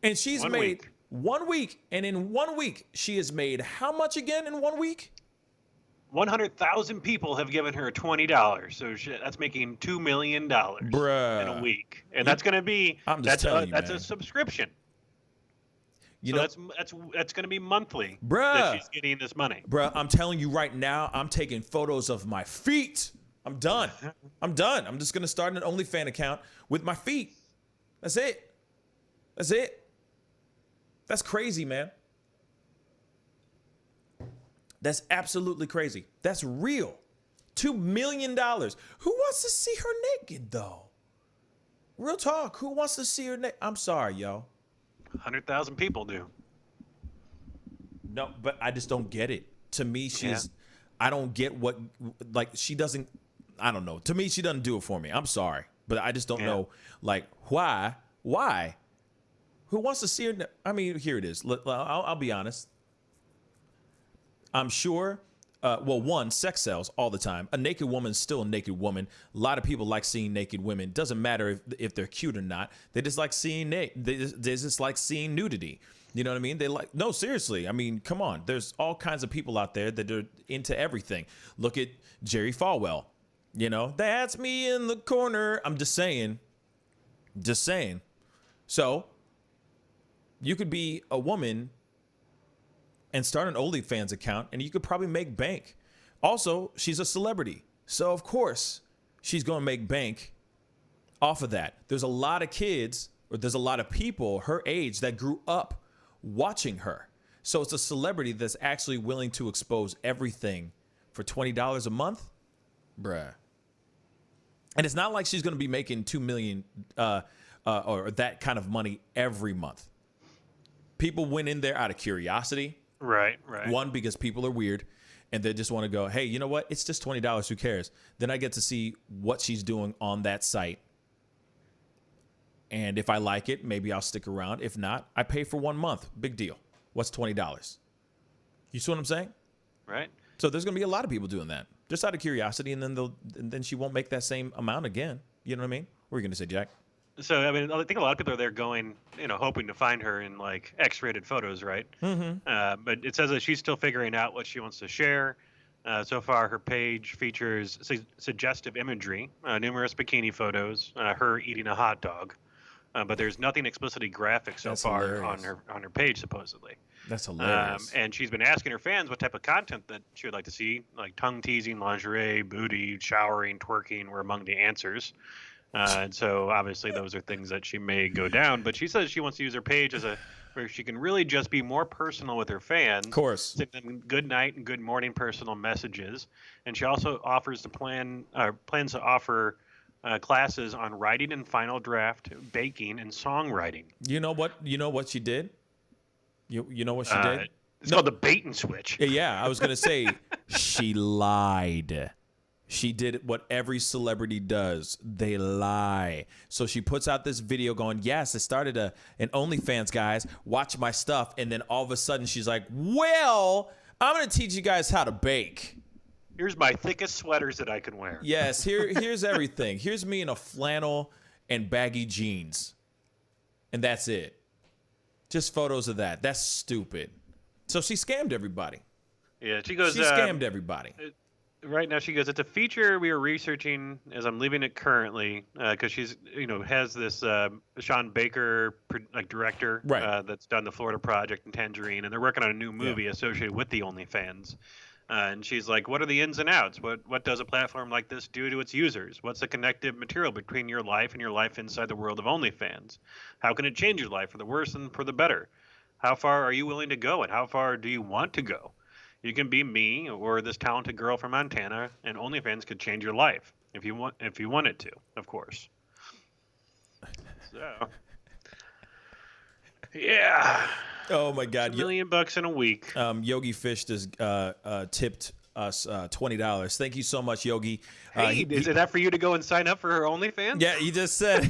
And she's made 1 week. And in 1 week, she has made how much again in 1 week? 100,000 people have given her $20. So that's making $2 million Bruh. in a week. And that's going to be, that's a subscription. That's going to be monthly. Bruh. That she's getting this money. Bruh, I'm telling you right now, I'm taking photos of my feet. I'm done. I'm just going to start an OnlyFans account with my feet. That's it. That's crazy, man. That's absolutely crazy. That's real. $2 million. Who wants to see her naked, though? Real talk. Who wants to see her naked? I'm sorry, yo. 100,000 people do. No, but I just don't get it. To me, I don't get what, like, she doesn't, I don't know. To me, she doesn't do it for me. I'm sorry. But I just don't know, like, why? Who wants to see her? I mean, here it is. I'll be honest. I'm sure, one, sex sells all the time. A naked woman's still a naked woman. A lot of people like seeing naked women. Doesn't matter if they're cute or not. They just like seeing they just like seeing nudity. You know what I mean? No, seriously. I mean, come on. There's all kinds of people out there that are into everything. Look at Jerry Falwell. You know, that's me in the corner. I'm just saying. So you could be a woman and start an OnlyFans account, and you could probably make bank. Also, she's a celebrity, so of course she's going to make bank off of that. There's a lot of kids, or there's a lot of people her age that grew up watching her. So it's a celebrity that's actually willing to expose everything for $20 a month, bruh. And it's not like she's going to be making $2 million or that kind of money every month. People went in there out of curiosity. Right. One, because people are weird and they just want to go, hey, you know what? It's just $20. Who cares? Then I get to see what she's doing on that site. And if I like it, maybe I'll stick around. If not, I pay for 1 month. Big deal. What's $20? You see what I'm saying? Right. So there's going to be a lot of people doing that just out of curiosity, and then she won't make that same amount again. You know what I mean? What were you going to say, Jack? So I mean, I think a lot of people are there going, hoping to find her in like X-rated photos, right? Mm-hmm. But it says that she's still figuring out what she wants to share. So far, her page features suggestive imagery, numerous bikini photos, her eating a hot dog, but there's nothing explicitly graphic so far hilarious. on her page, supposedly. That's hilarious. And she's been asking her fans what type of content that she would like to see, like tongue teasing, lingerie, booty, showering, twerking were among the answers. And so obviously those are things that she may go down, but she says she wants to use her page where she can really just be more personal with her fans. Of course. Send them good night and good morning personal messages. And she also plans to offer classes on writing and final draft, baking, and songwriting. You know what she did? You know what she did? It's called the bait and switch. Yeah, I was going to say she lied. She did what every celebrity does. They lie. So she puts out this video going, yes, I started an OnlyFans, guys. Watch my stuff. And then all of a sudden she's like, well, I'm going to teach you guys how to bake. Here's my thickest sweaters that I can wear. Yes, here's everything. Here's me in a flannel and baggy jeans. And that's it. Just photos of that. That's stupid. So she scammed everybody. Yeah, she goes. She scammed everybody. Right now, she goes, it's a feature we are researching as I'm leaving it currently, because she's, has this Sean Baker, director, right. That's done the Florida Project and Tangerine, and they're working on a new movie associated with the OnlyFans. And she's like, what are the ins and outs? What does a platform like this do to its users? What's the connective material between your life and your life inside the world of OnlyFans? How can it change your life for the worse and for the better? How far are you willing to go, and how far do you want to go? You can be me or this talented girl from Montana, and OnlyFans could change your life if you want it to, of course. So, yeah. Oh my God! $1 million in a week. Yogi Fish just tipped us $20. Thank you so much, Yogi. Hey, is that for you to go and sign up for her OnlyFans? Yeah, he just said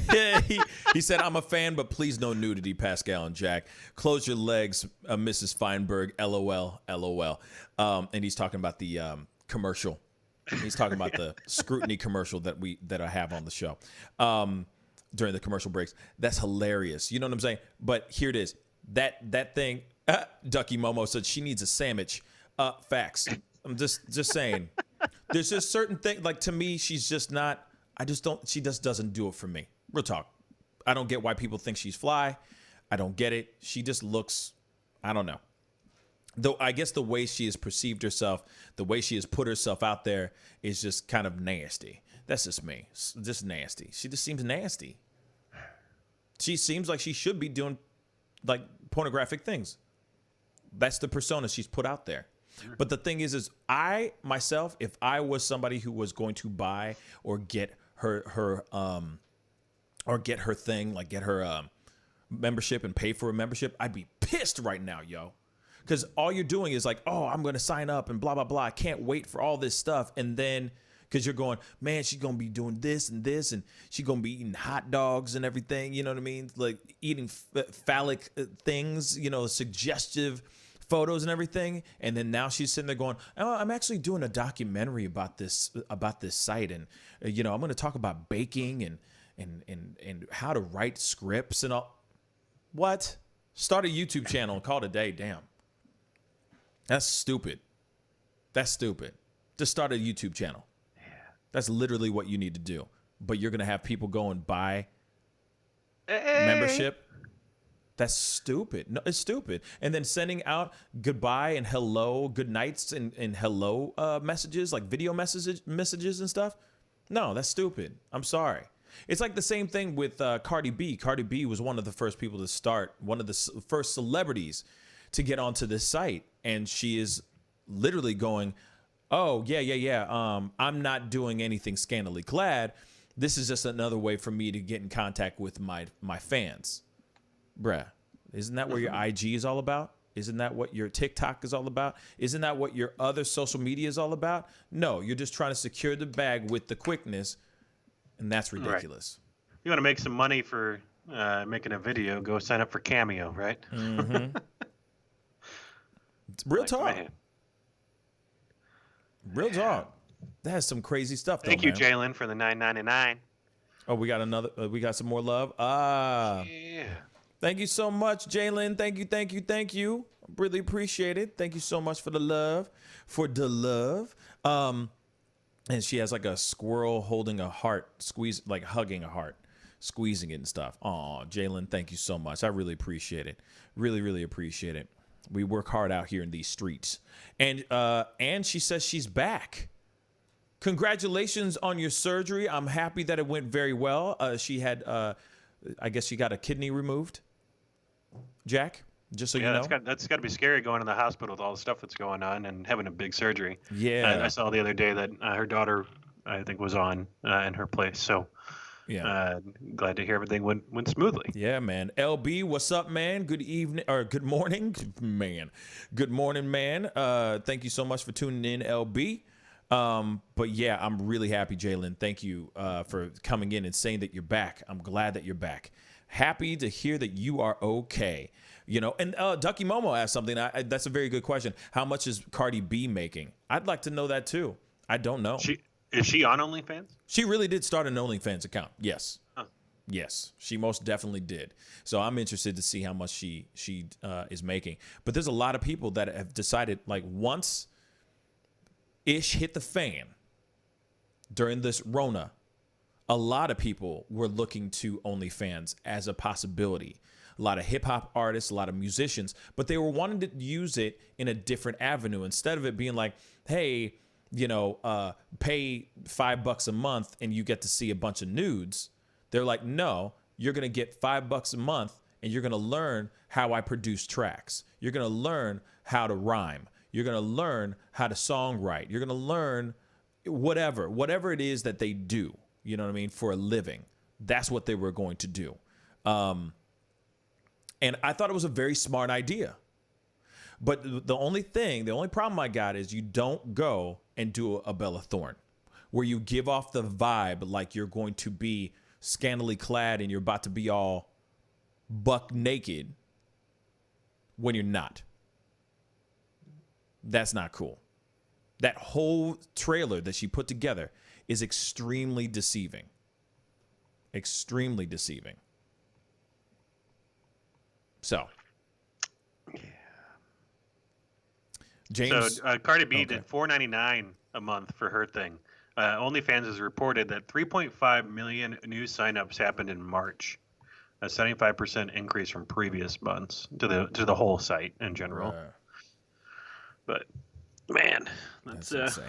he said, I'm a fan, but please no nudity, Pascal and Jack. Close your legs, Mrs. Feinberg. LOL, LOL. And he's talking about the commercial. He's talking about the scrutiny commercial that I have on the show during the commercial breaks. That's hilarious. You know what I'm saying? But here it is. That thing. Ducky Momo said she needs a sandwich. Facts. I'm just saying. There's just certain things, like, to me, she's just not, she just doesn't do it for me. Real talk. I don't get why people think she's fly. I don't get it. She just looks, I don't know. Though I guess the way she has perceived herself, the way she has put herself out there is just kind of nasty. That's just me. Just nasty. She just seems nasty. She seems like she should be doing, like, pornographic things. That's the persona she's put out there. But the thing is I myself, if I was somebody who was going to buy or get her thing, like get her membership and pay for a membership, I'd be pissed right now, yo. Because all you're doing is like, oh, I'm going to sign up and blah, blah, blah. I can't wait for all this stuff. And then because you're going, man, she's going to be doing this, and she's going to be eating hot dogs and everything. You know what I mean? Like eating phallic things, suggestive photos and everything. And then now she's sitting there going, oh, I'm actually doing a documentary about this site. And, I'm going to talk about baking and how to write scripts and all. What? Start a YouTube channel and call it a day. Damn. That's stupid. Just start a YouTube channel. Yeah. That's literally what you need to do. But you're going to have people go and buy membership. That's stupid. No, it's stupid. And then sending out goodbye and hello, good nights and hello messages, like video messages and stuff. No, that's stupid. I'm sorry. It's like the same thing with Cardi B. Cardi B was one of the first people to start, one of the first celebrities to get onto this site. And she is literally going, oh, yeah. I'm not doing anything scantily clad. This is just another way for me to get in contact with my fans. Bruh, isn't that what your IG is all about? Isn't that what your TikTok is all about? Isn't that what your other social media is all about? No, you're just trying to secure the bag with the quickness, and that's ridiculous. Right. You want to make some money for making a video, go sign up for Cameo, right? Mm-hmm. Real talk. Man. Real talk. That's some crazy stuff. Thank you, Jalen, for the $9.99. Oh, we got another. We got some more love. Yeah. Thank you so much, Jalen. Thank you. Really appreciate it. Thank you so much for the love. And she has like a squirrel holding a heart, like hugging a heart, squeezing it and stuff. Aw, Jalen, thank you so much. I really appreciate it. Really, really appreciate it. We work hard out here in these streets. And she says she's back. Congratulations on your surgery. I'm happy that it went very well. She had, I guess she got a kidney removed. Jack, just so you know. That's got to be scary going to the hospital with all the stuff that's going on and having a big surgery. Yeah. I saw the other day that her daughter, I think, was on in her place. So yeah, glad to hear everything went smoothly. Yeah, man. LB, what's up, man? Good evening or good morning, man. Good morning, man. Thank you so much for tuning in, LB. But yeah, I'm really happy, Jalen. Thank you for coming in and saying that you're back. I'm glad that you're back. Happy to hear that you are okay. You know, and Ducky Momo asked something. That's a very good question. How much is Cardi B making? I'd like to know that too. I don't know. Is she on OnlyFans? She really did start an OnlyFans account. Yes. Huh. Yes, she most definitely did. So I'm interested to see how much she is making. But there's a lot of people that have decided, like, once Ish hit the fan during this Rona, a lot of people were looking to OnlyFans as a possibility. A lot of hip hop artists, a lot of musicians, but they were wanting to use it in a different avenue instead of it being like, hey, you know, pay $5 a month and you get to see a bunch of nudes. They're like, no, you're going to get $5 a month and you're going to learn how I produce tracks. You're going to learn how to rhyme. You're going to learn how to songwrite. You're going to learn whatever it is that they do, you know what I mean, for a living. That's what they were going to do. And I thought it was a very smart idea. But the only problem I got is you don't go and do a Bella Thorne where you give off the vibe like you're going to be scantily clad and you're about to be all buck naked when you're not. That's not cool. That whole trailer that she put together is extremely deceiving. Extremely deceiving. So, James. So Cardi B did $4.99 a month for her thing. OnlyFans has reported that 3.5 million new signups happened in March, a 75% increase from previous months to the whole site in general. But man, that's insane.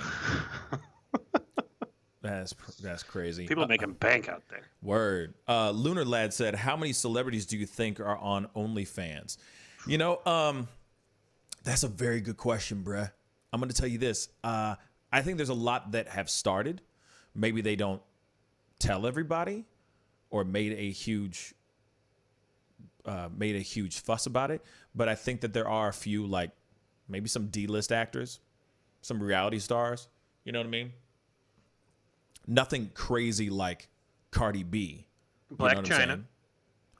That's crazy. People making bank out there. Word. Lunar Lad said, how many celebrities do you think are on OnlyFans? You know, that's a very good question, bruh. I'm going to tell you this. I think there's a lot that have started. Maybe they don't tell everybody or made a huge fuss about it. But I think that there are a few, like maybe some D-list actors, some reality stars. You know what I mean? Nothing crazy like Cardi B. Black China.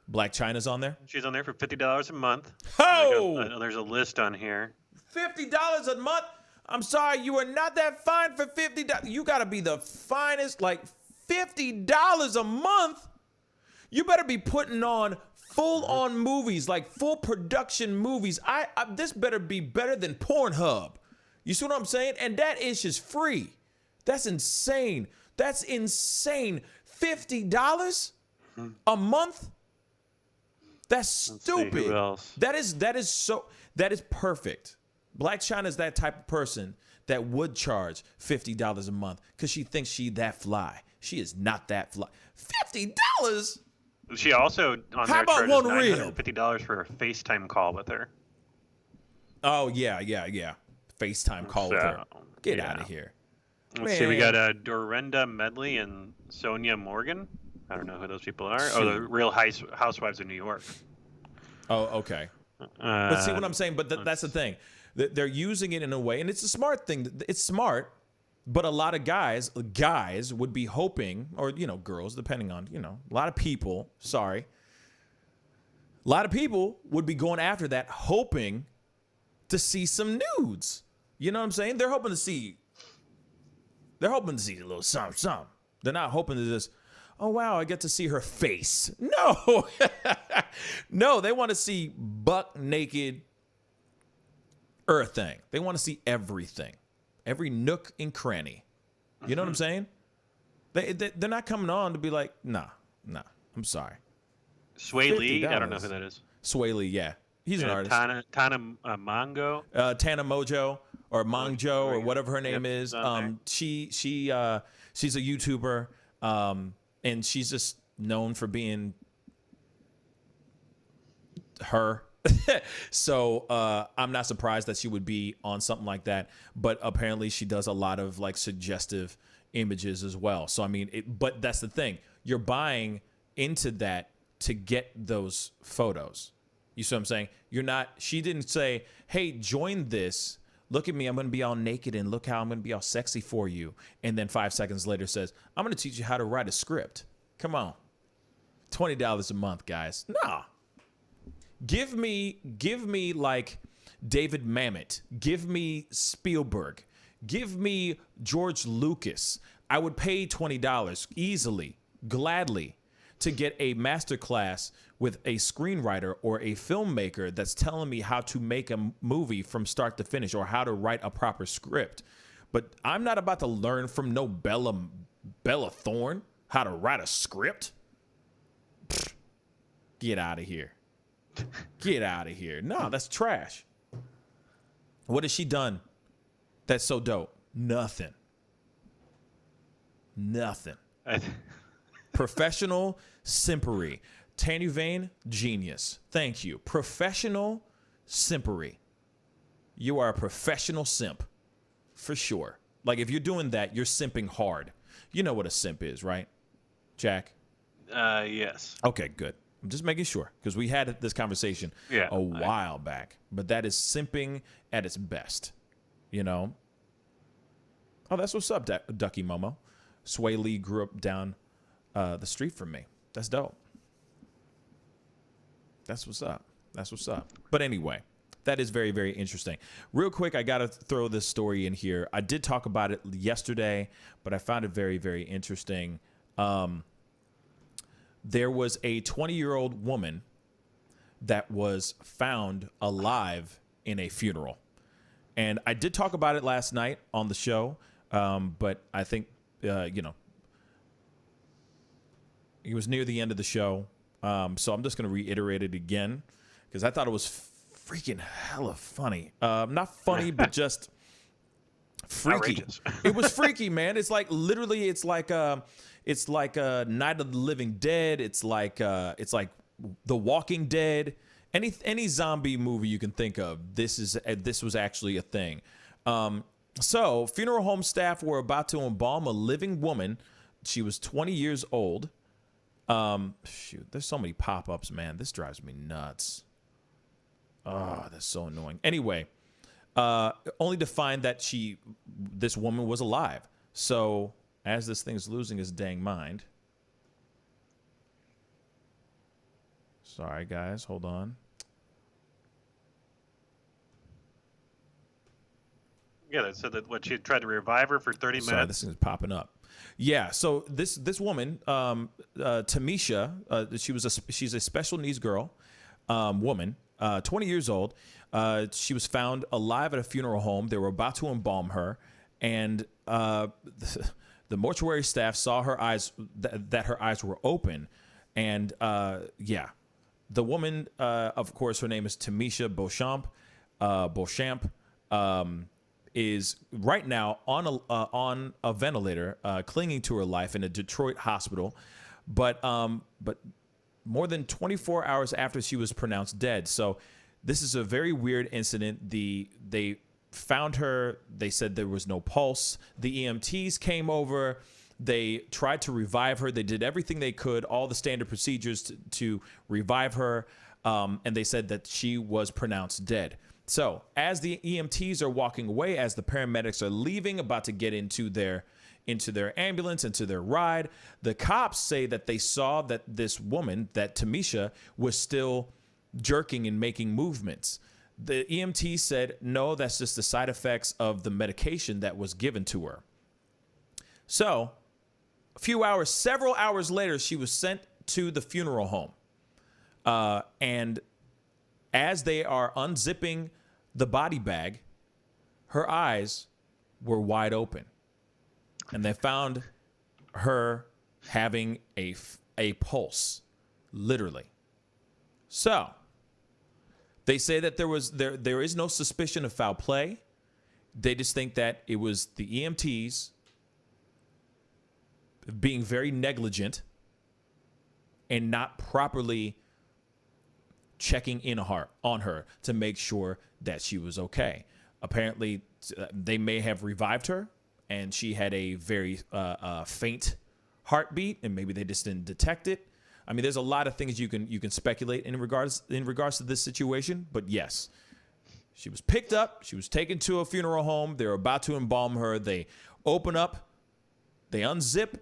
Black China's on there? She's on there for $50 a month. Oh! There's a list on here. $50 a month? I'm sorry, you are not that fine for $50. You got to be the finest, like $50 a month? You better be putting on full-on movies, like full production movies. This better be better than Pornhub. You see what I'm saying? And that is just free. That's insane. That's insane. $50 a month? That's stupid. Who else? That is perfect. Black China is that type of person that would charge $50 a month because she thinks she that fly. She is not that fly. $50? She also on How there about charges one reel? $950 for a FaceTime call with her. Oh yeah. FaceTime call with her. Get out of here. Let's see. We got Dorinda Medley and Sonia Morgan. I don't know who those people are. Oh, the Real Housewives of New York. Oh, okay. But see what I'm saying? But that's the thing. They're using it in a way, and it's a smart thing. It's smart, but a lot of guys would be hoping, or, you know, girls, depending on, you know, a lot of people would be going after that, hoping to see some nudes. You know what I'm saying? They're hoping to see They're hoping to see a little something. They're not hoping to just, oh, wow, I get to see her face. No. No, they want to see buck naked thing. They want to see everything. Every nook and cranny. You know what I'm saying? They're not coming on to be like, nah, I'm sorry. Sway Lee? I don't know who that is. Sway Lee, yeah. He's an artist. Tana Mongo? Tana Mojo or Mongjo or whatever her name is. She's a YouTuber, and she's just known for being her. So I'm not surprised that she would be on something like that. But apparently she does a lot of like suggestive images as well. So I mean, but that's the thing. You're buying into that to get those photos. You see what I'm saying? She didn't say, hey, join this. Look at me. I'm going to be all naked and look how I'm going to be all sexy for you. And then 5 seconds later says, I'm going to teach you how to write a script. Come on. $20 a month, guys. Nah. Give me like David Mamet. Give me Spielberg. Give me George Lucas. I would pay $20 easily, gladly, to get a masterclass with a screenwriter or a filmmaker that's telling me how to make a movie from start to finish or how to write a proper script. But I'm not about to learn from no Bella Thorne how to write a script. Pfft, get out of here. Get out of here. No, that's trash. What has she done that's so dope? Nothing. Professional simpery. Tanya Vane, genius. Thank you. Professional simpery. You are a professional simp. For sure. Like, if you're doing that, you're simping hard. You know what a simp is, right, Jack? Yes. Okay, good. I'm just making sure, because we had this conversation a while back. But that is simping at its best, you know? Oh, that's what's up, Ducky Momo. Sway Lee grew up down the street from me. That's dope. That's what's up. That's what's up. But anyway, that is very, very interesting. Real quick, I got to throw this story in here. I did talk about it yesterday, but I found it very, very interesting. There was a 20-year-old woman that was found alive in a funeral. And I did talk about it last night on the show, but I think, it was near the end of the show. So I'm just going to reiterate it again because I thought it was freaking hella funny. Not funny, but just freaky. Outrageous. It was freaky, man. It's like literally, it's like Night of the Living Dead. It's like The Walking Dead. Any zombie movie you can think of. This was actually a thing. So funeral home staff were about to embalm a living woman. She was 20 years old. Shoot, there's so many pop-ups, man. This drives me nuts. Oh, that's so annoying. Anyway, only to find that this woman was alive. So as this thing is losing its dang mind. Sorry, guys. Hold on. Yeah, they said that she tried to revive her for 30 minutes. Sorry, this thing's popping up. Yeah, so this woman, Tamisha, she's a special needs girl, woman, 20 years old. She was found alive at a funeral home. They were about to embalm her, and the mortuary staff saw her eyes that her eyes were open, and the woman, of course, her name is Tamisha Beauchamp. Is right now on a ventilator, clinging to her life in a Detroit hospital, but more than 24 hours after she was pronounced dead. So this is a very weird incident. They found her. They said there was no pulse. The EMTs came over. They tried to revive her. They did everything they could, all the standard procedures to revive her, and they said that she was pronounced dead. So as the EMTs are walking away, as the paramedics are leaving, about to get into their ambulance, into their ride, the cops say that they saw that this woman, that Tamisha, was still jerking and making movements. The EMT said, no, that's just the side effects of the medication that was given to her. So several hours later, she was sent to the funeral home. And as they are unzipping the body bag, her eyes were wide open. And they found her having a pulse, literally. So they say that there is no suspicion of foul play. They just think that it was the EMTs being very negligent and not properly checking in on her to make sure that she was okay. Apparently, they may have revived her, and she had a very faint heartbeat, and maybe they just didn't detect it. I mean, there's a lot of things you can speculate in regards to this situation, but yes, she was picked up. She was taken to a funeral home. They're about to embalm her. They open up, they unzip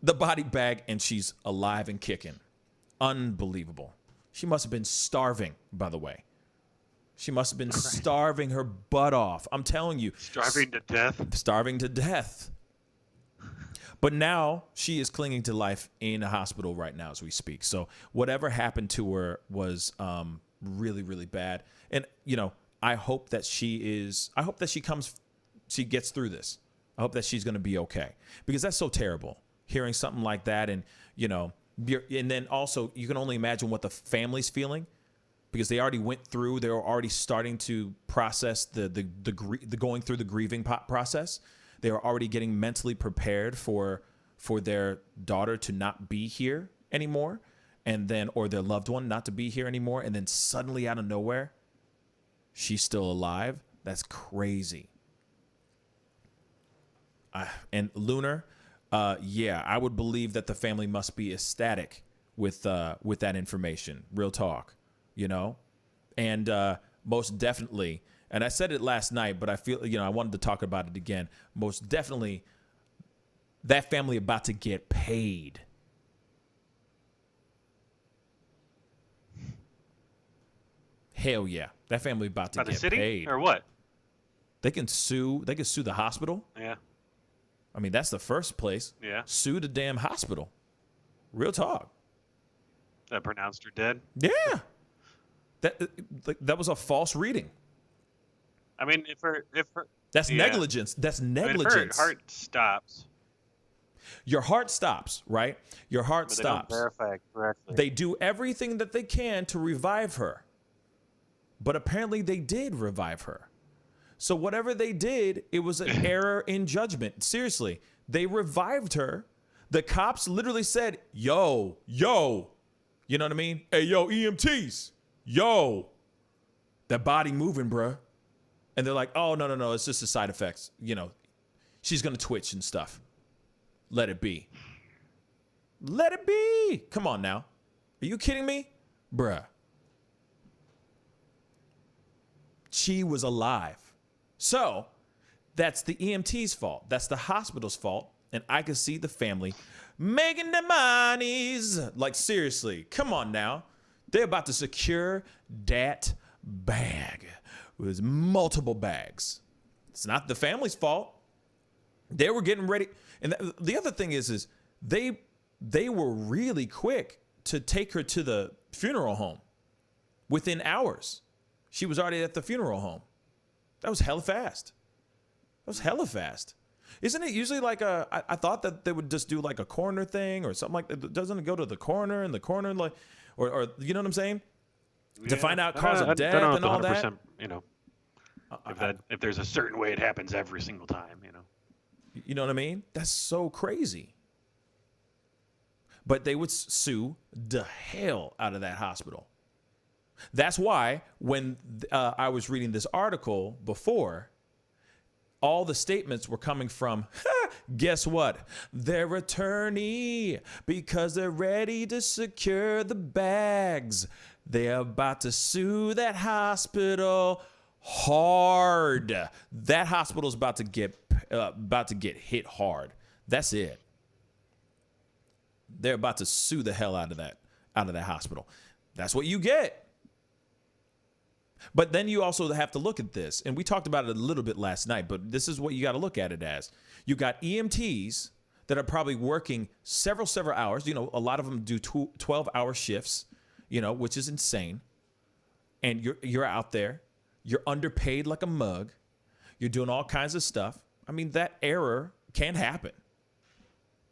the body bag, and she's alive and kicking. Unbelievable. She must have been starving, by the way. She must have been starving her butt off. I'm telling you. Starving to death? Starving to death. But now she is clinging to life in a hospital right now as we speak. So whatever happened to her was really, really bad. And, I hope that she gets through this. I hope that she's going to be okay, because that's so terrible hearing something like that. And, and then also you can only imagine what the family's feeling, because they already went through, they're already starting to process the going through the grieving process. They are already getting mentally prepared for their daughter to not be here anymore, or their loved one not to be here anymore. And then suddenly out of nowhere, she's still alive. That's crazy. And Lunar, I would believe that the family must be ecstatic with that information. Real talk, and most definitely. And I said it last night, but I feel, I wanted to talk about it again. Most definitely, that family about to get paid. Hell yeah, that family about to By get the city paid. Or what? They can sue. They can sue the hospital. Yeah. I mean, that's the first place. Yeah. Sue the damn hospital. Real talk. That pronounced her dead? Yeah. That was a false reading. I mean, if her that's negligence. That's negligence. I mean, if her heart stops. Your heart stops, right? Your heart stops. They don't verify it correctly. They do everything that they can to revive her. But apparently they did revive her. So whatever they did, it was an error in judgment. Seriously, they revived her. The cops literally said, yo. You know what I mean? Hey, yo, EMTs. Yo. That body moving, bruh. And they're like, oh, no, it's just the side effects. She's going to twitch and stuff. Let it be. Let it be. Come on now. Are you kidding me? Bruh. She was alive. So that's the EMT's fault. That's the hospital's fault. And I can see the family making the monies. Like, seriously, come on now. They're about to secure that bag. With multiple bags. It's not the family's fault. They were getting ready. And the other thing is they were really quick to take her to the funeral home. Within hours, she was already at the funeral home. That was hella fast. Isn't it usually like I thought that they would just do like a coroner thing or something like that. Doesn't it go to the coroner and the coroner like, or you know what I'm saying? To find out cause of death and all that. If there's a certain way it happens every single time, You know what I mean? That's so crazy. But they would sue the hell out of that hospital. That's why when I was reading this article before, all the statements were coming from, guess what? Their attorney, because they're ready to secure the bags. They're about to sue that hospital hard. That hospital's about to get hit hard. That's it. They're about to sue the hell out of that hospital. That's what you get. But then you also have to look at this, and we talked about it a little bit last night, but this is what you got to look at it as. You got EMTs that are probably working several hours. You know, a lot of them do 12-hour shifts, you know, which is insane. And you're out there. You're underpaid like a mug. You're doing all kinds of stuff. I mean, that error can happen.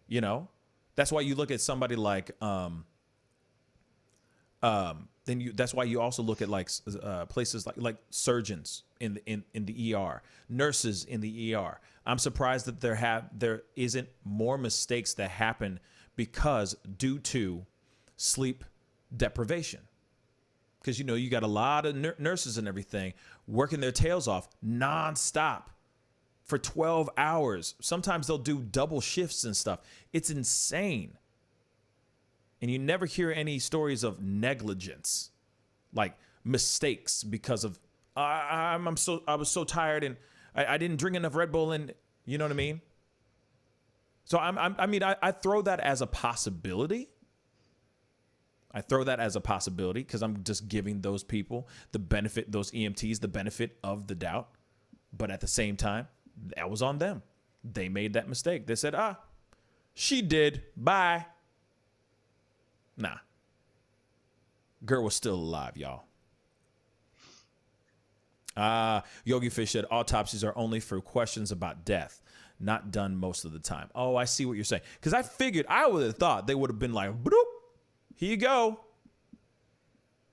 You know? That's why you look at somebody like that's why you also look at like places like surgeons in the ER, nurses in the ER. I'm surprised that there isn't more mistakes that happen due to sleep deprivation. Because, you know, you got a lot of nurses and everything working their tails off nonstop for 12 hours. Sometimes they'll do double shifts and stuff. It's insane. And you never hear any stories of negligence, like mistakes because of I was so tired and I didn't drink enough Red Bull, and you know what I mean. So I throw that as a possibility. I throw that as a possibility because I'm just giving those people the benefit, those EMTs, the benefit of the doubt. But at the same time, that was on them. They made that mistake. They said, she did. Bye. Nah. Girl was still alive, y'all. Yogi Fish said autopsies are only for questions about death, not done most of the time. Oh, I see what you're saying. Because I would have thought they would have been like, bloop, here you go.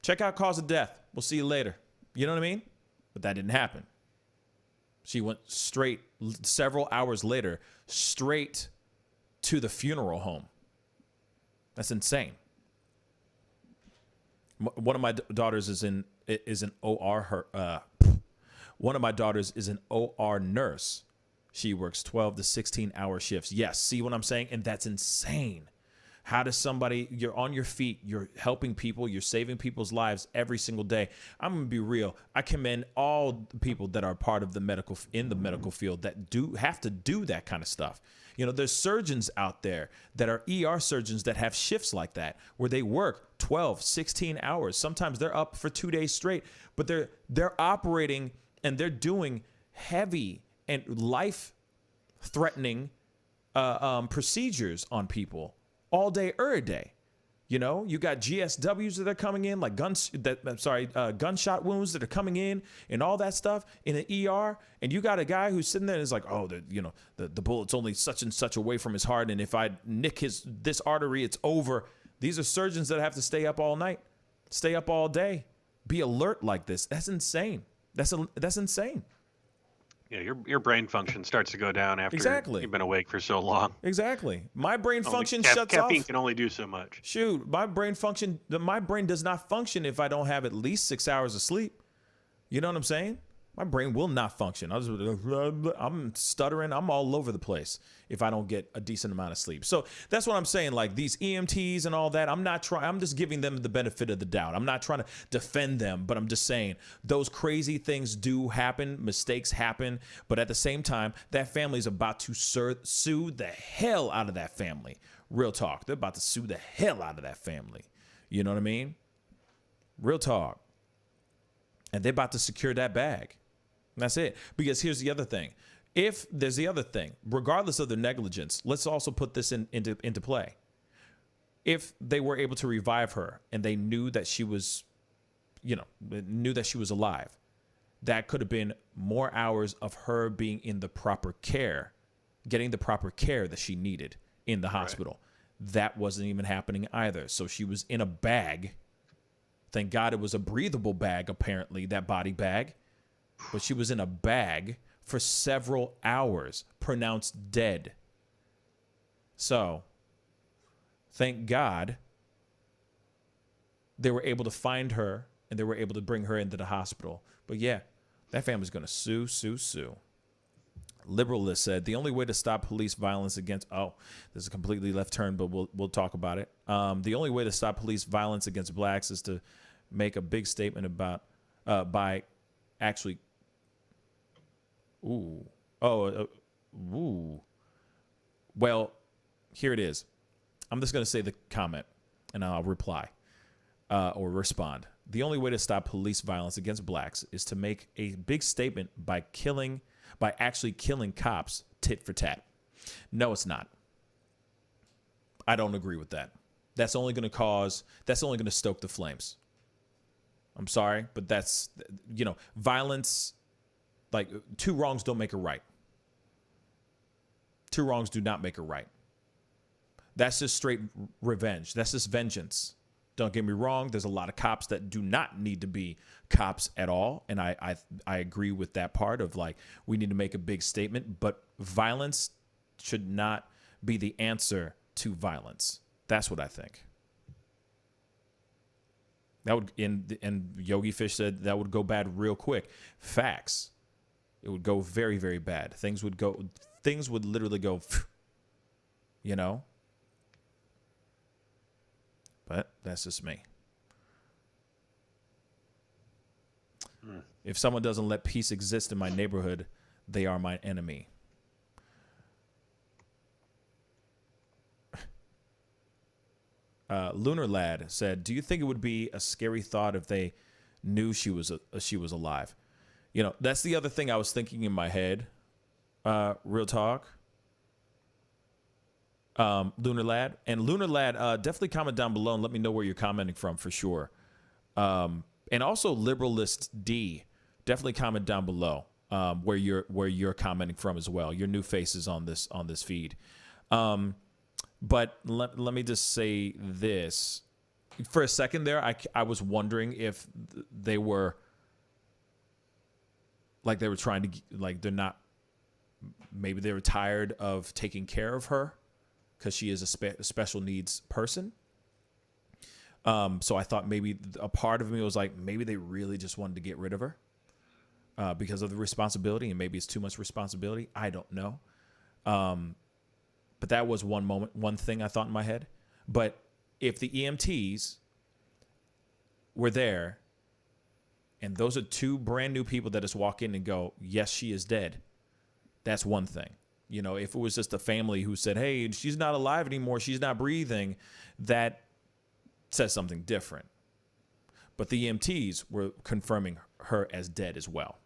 Check out cause of death. We'll see you later. You know what I mean? But that didn't happen. She went straight, several hours later, straight to the funeral home. That's insane. One of my daughters is an OR. One of my daughters is an OR nurse. She works 12 to 16-hour shifts. Yes, see what I'm saying? And that's insane. How does somebody, you're on your feet, you're helping people, you're saving people's lives every single day. I'm going to be real. I commend all the people that are part of the medical field that have to do that kind of stuff. You know, there's surgeons out there that are ER surgeons that have shifts like that where they work 12, 16 hours. Sometimes they're up for 2 days straight, but they're operating and they're doing heavy and life-threatening procedures on people all day, every day. You know, you got GSWs that are coming in, like gunshot wounds that are coming in and all that stuff in an ER. And you got a guy who's sitting there and is like, oh, the bullet's only such and such away from his heart. And if I nick this artery, it's over. These are surgeons that have to stay up all night, stay up all day, be alert like this. That's insane. That's insane. Yeah, your brain function starts to go down after you've been awake for so long. Exactly. My brain function shuts off. Caffeine can only do so much. Shoot, my brain does not function if I don't have at least 6 hours of sleep. You know what I'm saying? My brain will not function. I'm stuttering. I'm all over the place if I don't get a decent amount of sleep. So that's what I'm saying. Like these EMTs and all that, I'm just giving them the benefit of the doubt. I'm not trying to defend them, but I'm just saying those crazy things do happen. Mistakes happen. But at the same time, that family is about to sue the hell out of that family. Real talk. They're about to sue the hell out of that family. You know what I mean? Real talk. And they're about to secure that bag. That's it. Because here's the other thing. If there's the other thing, regardless of their negligence, let's also put this into play. If they were able to revive her and they knew that she was, alive, that could have been more hours of her being in the proper care, getting the proper care that she needed in the hospital. Right. That wasn't even happening either. So she was in a bag. Thank God it was a breathable bag, apparently, that body bag. But she was in a bag for several hours, pronounced dead. So, thank God they were able to find her and they were able to bring her into the hospital. But yeah, that family's going to sue. Liberalist said, the only way to stop police violence against... Oh, this is a completely left turn, but we'll talk about it. The only way to stop police violence against blacks is to make a big statement about... by actually... Well, here it is. I'm just going to say the comment, and I'll reply or respond. The only way to stop police violence against blacks is to make a big statement by actually killing cops tit for tat. No, it's not. I don't agree with that. That's only going to stoke the flames. I'm sorry, but that's, violence, like, two wrongs don't make a right. Two wrongs do not make a right. That's just straight revenge. That's just vengeance. Don't get me wrong. There's a lot of cops that do not need to be cops at all. And I agree with that part of, like, we need to make a big statement, but violence should not be the answer to violence. That's what I think. That would, and Yogi Fish said that would go bad real quick. Facts. It would go very, very bad. Things would literally go, But that's just me. If someone doesn't let peace exist in my neighborhood, they are my enemy. Lunar Lad said, "Do you think it would be a scary thought if they knew she was alive?" That's the other thing I was thinking in my head. Real talk. Lunar Lad, definitely comment down below and let me know where you're commenting from for sure. And also Liberalist D, definitely comment down below where you're commenting from as well. Your new faces on this feed. But let me just say this. For a second there, I was wondering if they were trying to, maybe they were tired of taking care of her because she is a special needs person. So I thought maybe a part of me was like, maybe they really just wanted to get rid of her because of the responsibility, and maybe it's too much responsibility. I don't know. But that was one thing I thought in my head. But if the EMTs were there, and those are two brand new people that just walk in and go, yes, she is dead, that's one thing. If it was just a family who said, hey, she's not alive anymore, she's not breathing, that says something different. But the EMTs were confirming her as dead as well.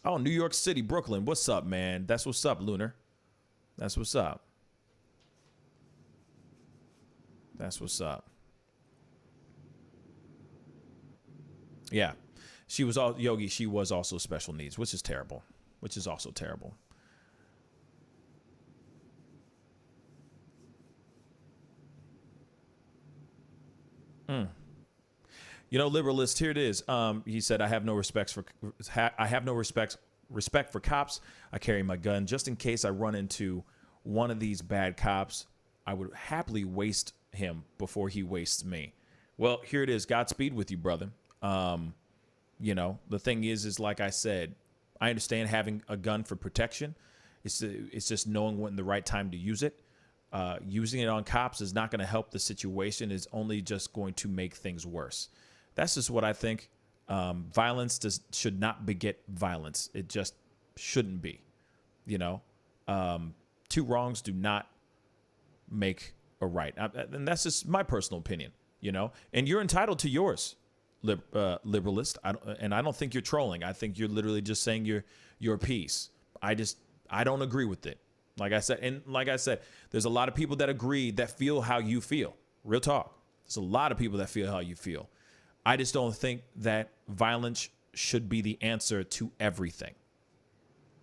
Oh, New York City, Brooklyn. What's up, man? That's what's up, Lunar. That's what's up. That's what's up. Yeah. She was also special needs, which is terrible. Which is also terrible. Liberalist, here it is. He said, I have no respect for cops. I carry my gun just in case I run into one of these bad cops. I would happily waste him before he wastes me. Well, here it is. Godspeed with you, brother. The thing is like I said, I understand having a gun for protection. It's just knowing when the right time to use it. Using it on cops is not going to help the situation. It's only just going to make things worse. That's just what I think. Violence should not beget violence. It just shouldn't be. Two wrongs do not make a right. And that's just my personal opinion, And you're entitled to yours, liberalist. I don't think you're trolling. I think you're literally just saying your piece. I don't agree with it. Like I said, there's a lot of people that agree, that feel how you feel. Real talk. There's a lot of people that feel how you feel. I just don't think that violence should be the answer to everything.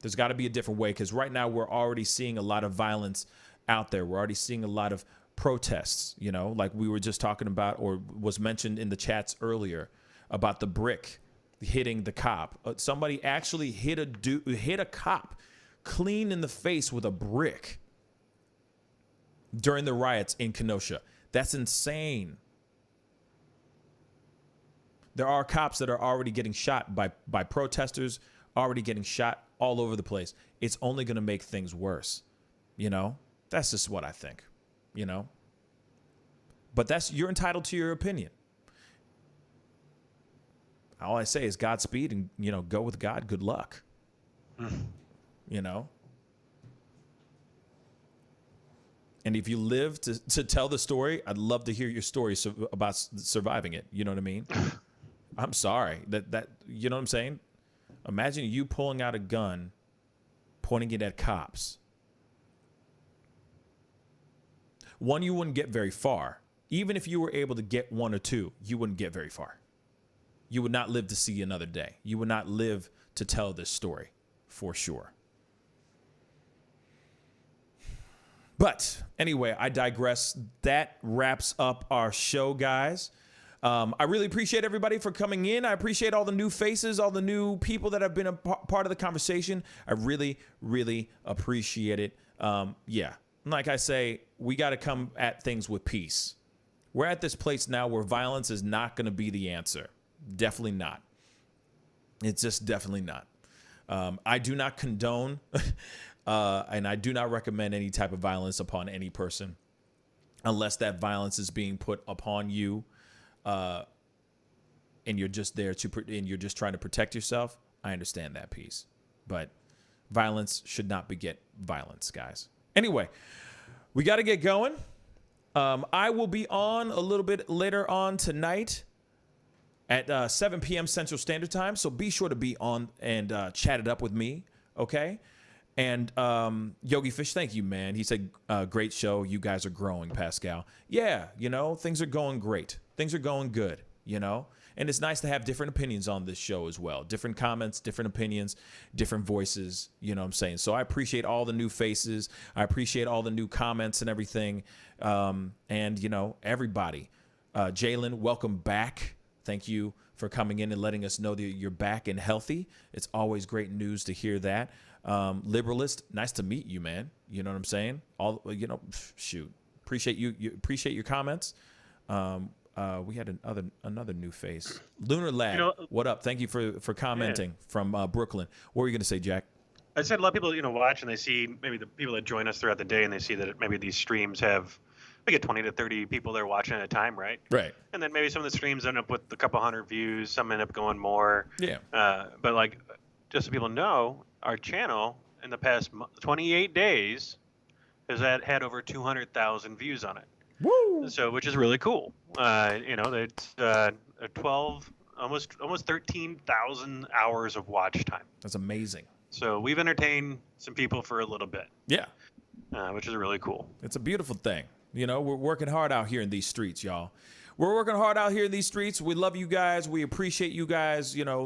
There's got to be a different way, because right now we're already seeing a lot of violence out there. We're already seeing a lot of protests, like we were just talking about, or was mentioned in the chats earlier, about the brick hitting the cop. Somebody actually hit a cop clean in the face with a brick during the riots in Kenosha. That's insane. There are cops that are already getting shot by protesters, already getting shot all over the place. It's only going to make things worse. That's just what I think, But you're entitled to your opinion. All I say is Godspeed and, go with God. Good luck. And if you live to tell the story, I'd love to hear your story about surviving it. You know what I mean? I'm sorry. That you know what I'm saying? Imagine you pulling out a gun, pointing it at cops. One, you wouldn't get very far. Even if you were able to get one or two, you wouldn't get very far. You would not live to see another day. You would not live to tell this story, for sure. But anyway, I digress. That wraps up our show, guys. I really appreciate everybody for coming in. I appreciate all the new faces, all the new people that have been a part of the conversation. I really, really appreciate it. Yeah, like I say, we got to come at things with peace. We're at this place now where violence is not going to be the answer. Definitely not. It's just definitely not. I do not condone and I do not recommend any type of violence upon any person unless that violence is being put upon you and you're just there and you're just trying to protect yourself. I understand that piece. But violence should not beget violence, guys. Anyway, we got to get going. I will be on a little bit later on tonight at 7 p.m. Central Standard Time. So be sure to be on and chat it up with me, okay? And Yogi Fish, thank you, man. He said, great show. You guys are growing, Pascal. Yeah, you know, things are going great. Things are going good, you know? And it's nice to have different opinions on this show as well. Different comments, different opinions, different voices, you know what I'm saying? So I appreciate all the new faces. I appreciate all the new comments and everything. And, you know, everybody. Jalen, welcome back. Thank you for coming in and letting us know that you're back and healthy. It's always great news to hear that. Liberalist, nice to meet you, man. You know what I'm saying? You know, shoot. Appreciate you. Appreciate your comments. We had another new face. Lunar Lad, what up? Thank you for commenting from Brooklyn. What were you going to say, Jack? I said a lot of people, watch and they see maybe the people that join us throughout the day and they see that maybe these streams have, we get 20 to 30 people there watching at a time, right? Right. And then maybe some of the streams end up with a couple hundred views. Some end up going more. Yeah. But like, just so people know, our channel in the past 28 days has had over 200,000 views on it. Woo! So, which is really cool. It's 12, almost 13,000 hours of watch time. That's amazing. So we've entertained some people for a little bit. Yeah. Which is really cool. It's a beautiful thing. You know, we're working hard out here in these streets, y'all. We're working hard out here in these streets. We love you guys. We appreciate you guys. You know,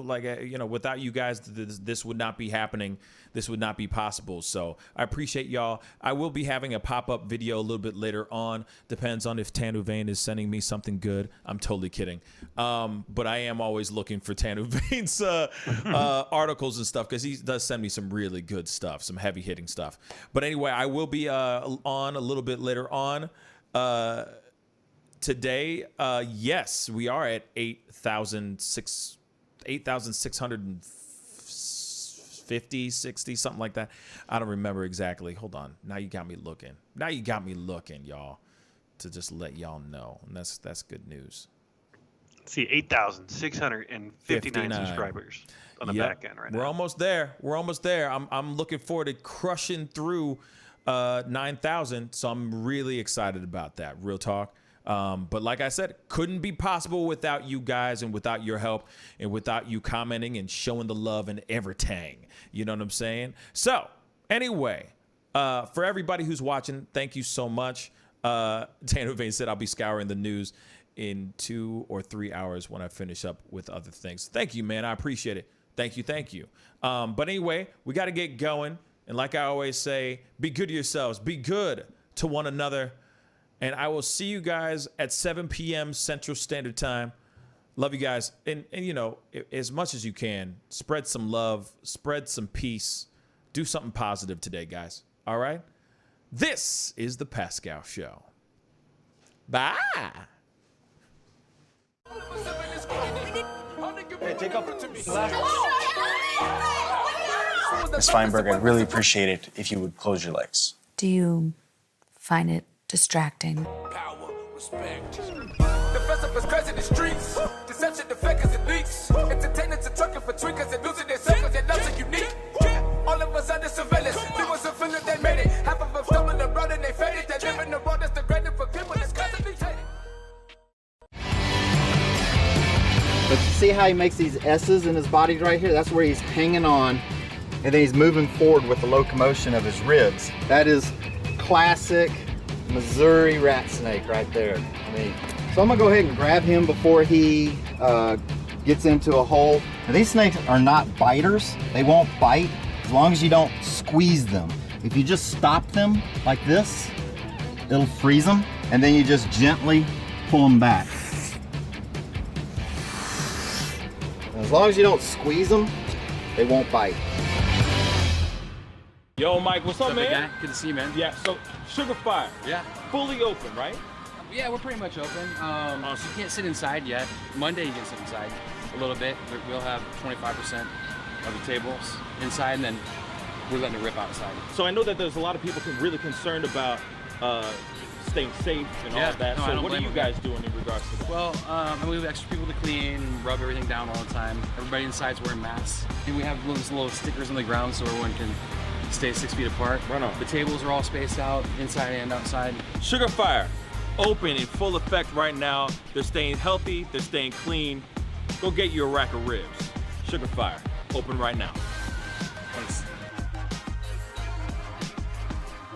without you guys, this would not be happening. This would not be possible. So I appreciate y'all. I will be having a pop-up video a little bit later on. Depends on if Tanu Vane is sending me something good. I'm totally kidding. But I am always looking for Tanu Vane's articles and stuff because he does send me some really good stuff, some heavy-hitting stuff. But anyway, I will be on a little bit later on. Today, yes, we are at 8,650, 60, something like that. I don't remember exactly. Hold on. Now you got me looking. Now you got me looking, y'all, to just let y'all know. And that's good news. Let's see, 8,659 subscribers on the back end right now. We're almost there. We're almost there. I'm looking forward to crushing through 9,000. So I'm really excited about that. Real talk. But like I said, couldn't be possible without you guys and without your help and without you commenting and showing the love and everything. You know what I'm saying? So anyway, for everybody who's watching, thank you so much. Tanu Vane said I'll be scouring the news in 2 or 3 hours when I finish up with other things. Thank you, man. I appreciate it. Thank you. Thank you. But anyway, we got to get going. And like I always say, be good to yourselves. Be good to one another. And I will see you guys at 7 p.m. Central Standard Time. Love you guys. And as much as you can, spread some love, spread some peace. Do something positive today, guys. All right? This is The Pascal Show. Bye. Hey, take off Ms. Feinberg, I'd really appreciate it if you would close your legs. Do you find it distracting? Power, respect. The festival's crazy in the streets. Deception, the fakers and leaks. Entertainers are trucking for tweakers and losing their circles. Their loves are unique. All of us under surveillance. There was a feeling they made it. Half of them stumbling around and they faded. They're living see how he makes these S's in his body right here? That's where he's hanging on, and then he's moving forward with the locomotion of his ribs. That is classic Missouri rat snake right there. So I'm gonna go ahead and grab him before he gets into a hole. Now, these snakes are not biters. They won't bite as long as you don't squeeze them. If you just stop them like this, it'll freeze them, and then you just gently pull them back. As long as you don't squeeze them, they won't bite. Yo, Mike, what's up, man? Guy? Good to see you, man. Yeah, so Sugar Fire. Yeah. Fully open, right? Yeah, we're pretty much open. So you can't sit inside yet. Monday you can sit inside a little bit. We'll have 25% of the tables inside, and then we're letting it rip outside. So I know that there's a lot of people really concerned about staying safe and all of that. So what are you guys doing in regards to that? Well, we have extra people to clean and rub everything down all the time. Everybody inside's wearing masks. And we have little stickers on the ground so everyone can stay 6 feet apart. Right on. The tables are all spaced out, inside and outside. Sugar Fire, open in full effect right now. They're staying healthy, they're staying clean. Go get you a rack of ribs. Sugar Fire, open right now. Thanks.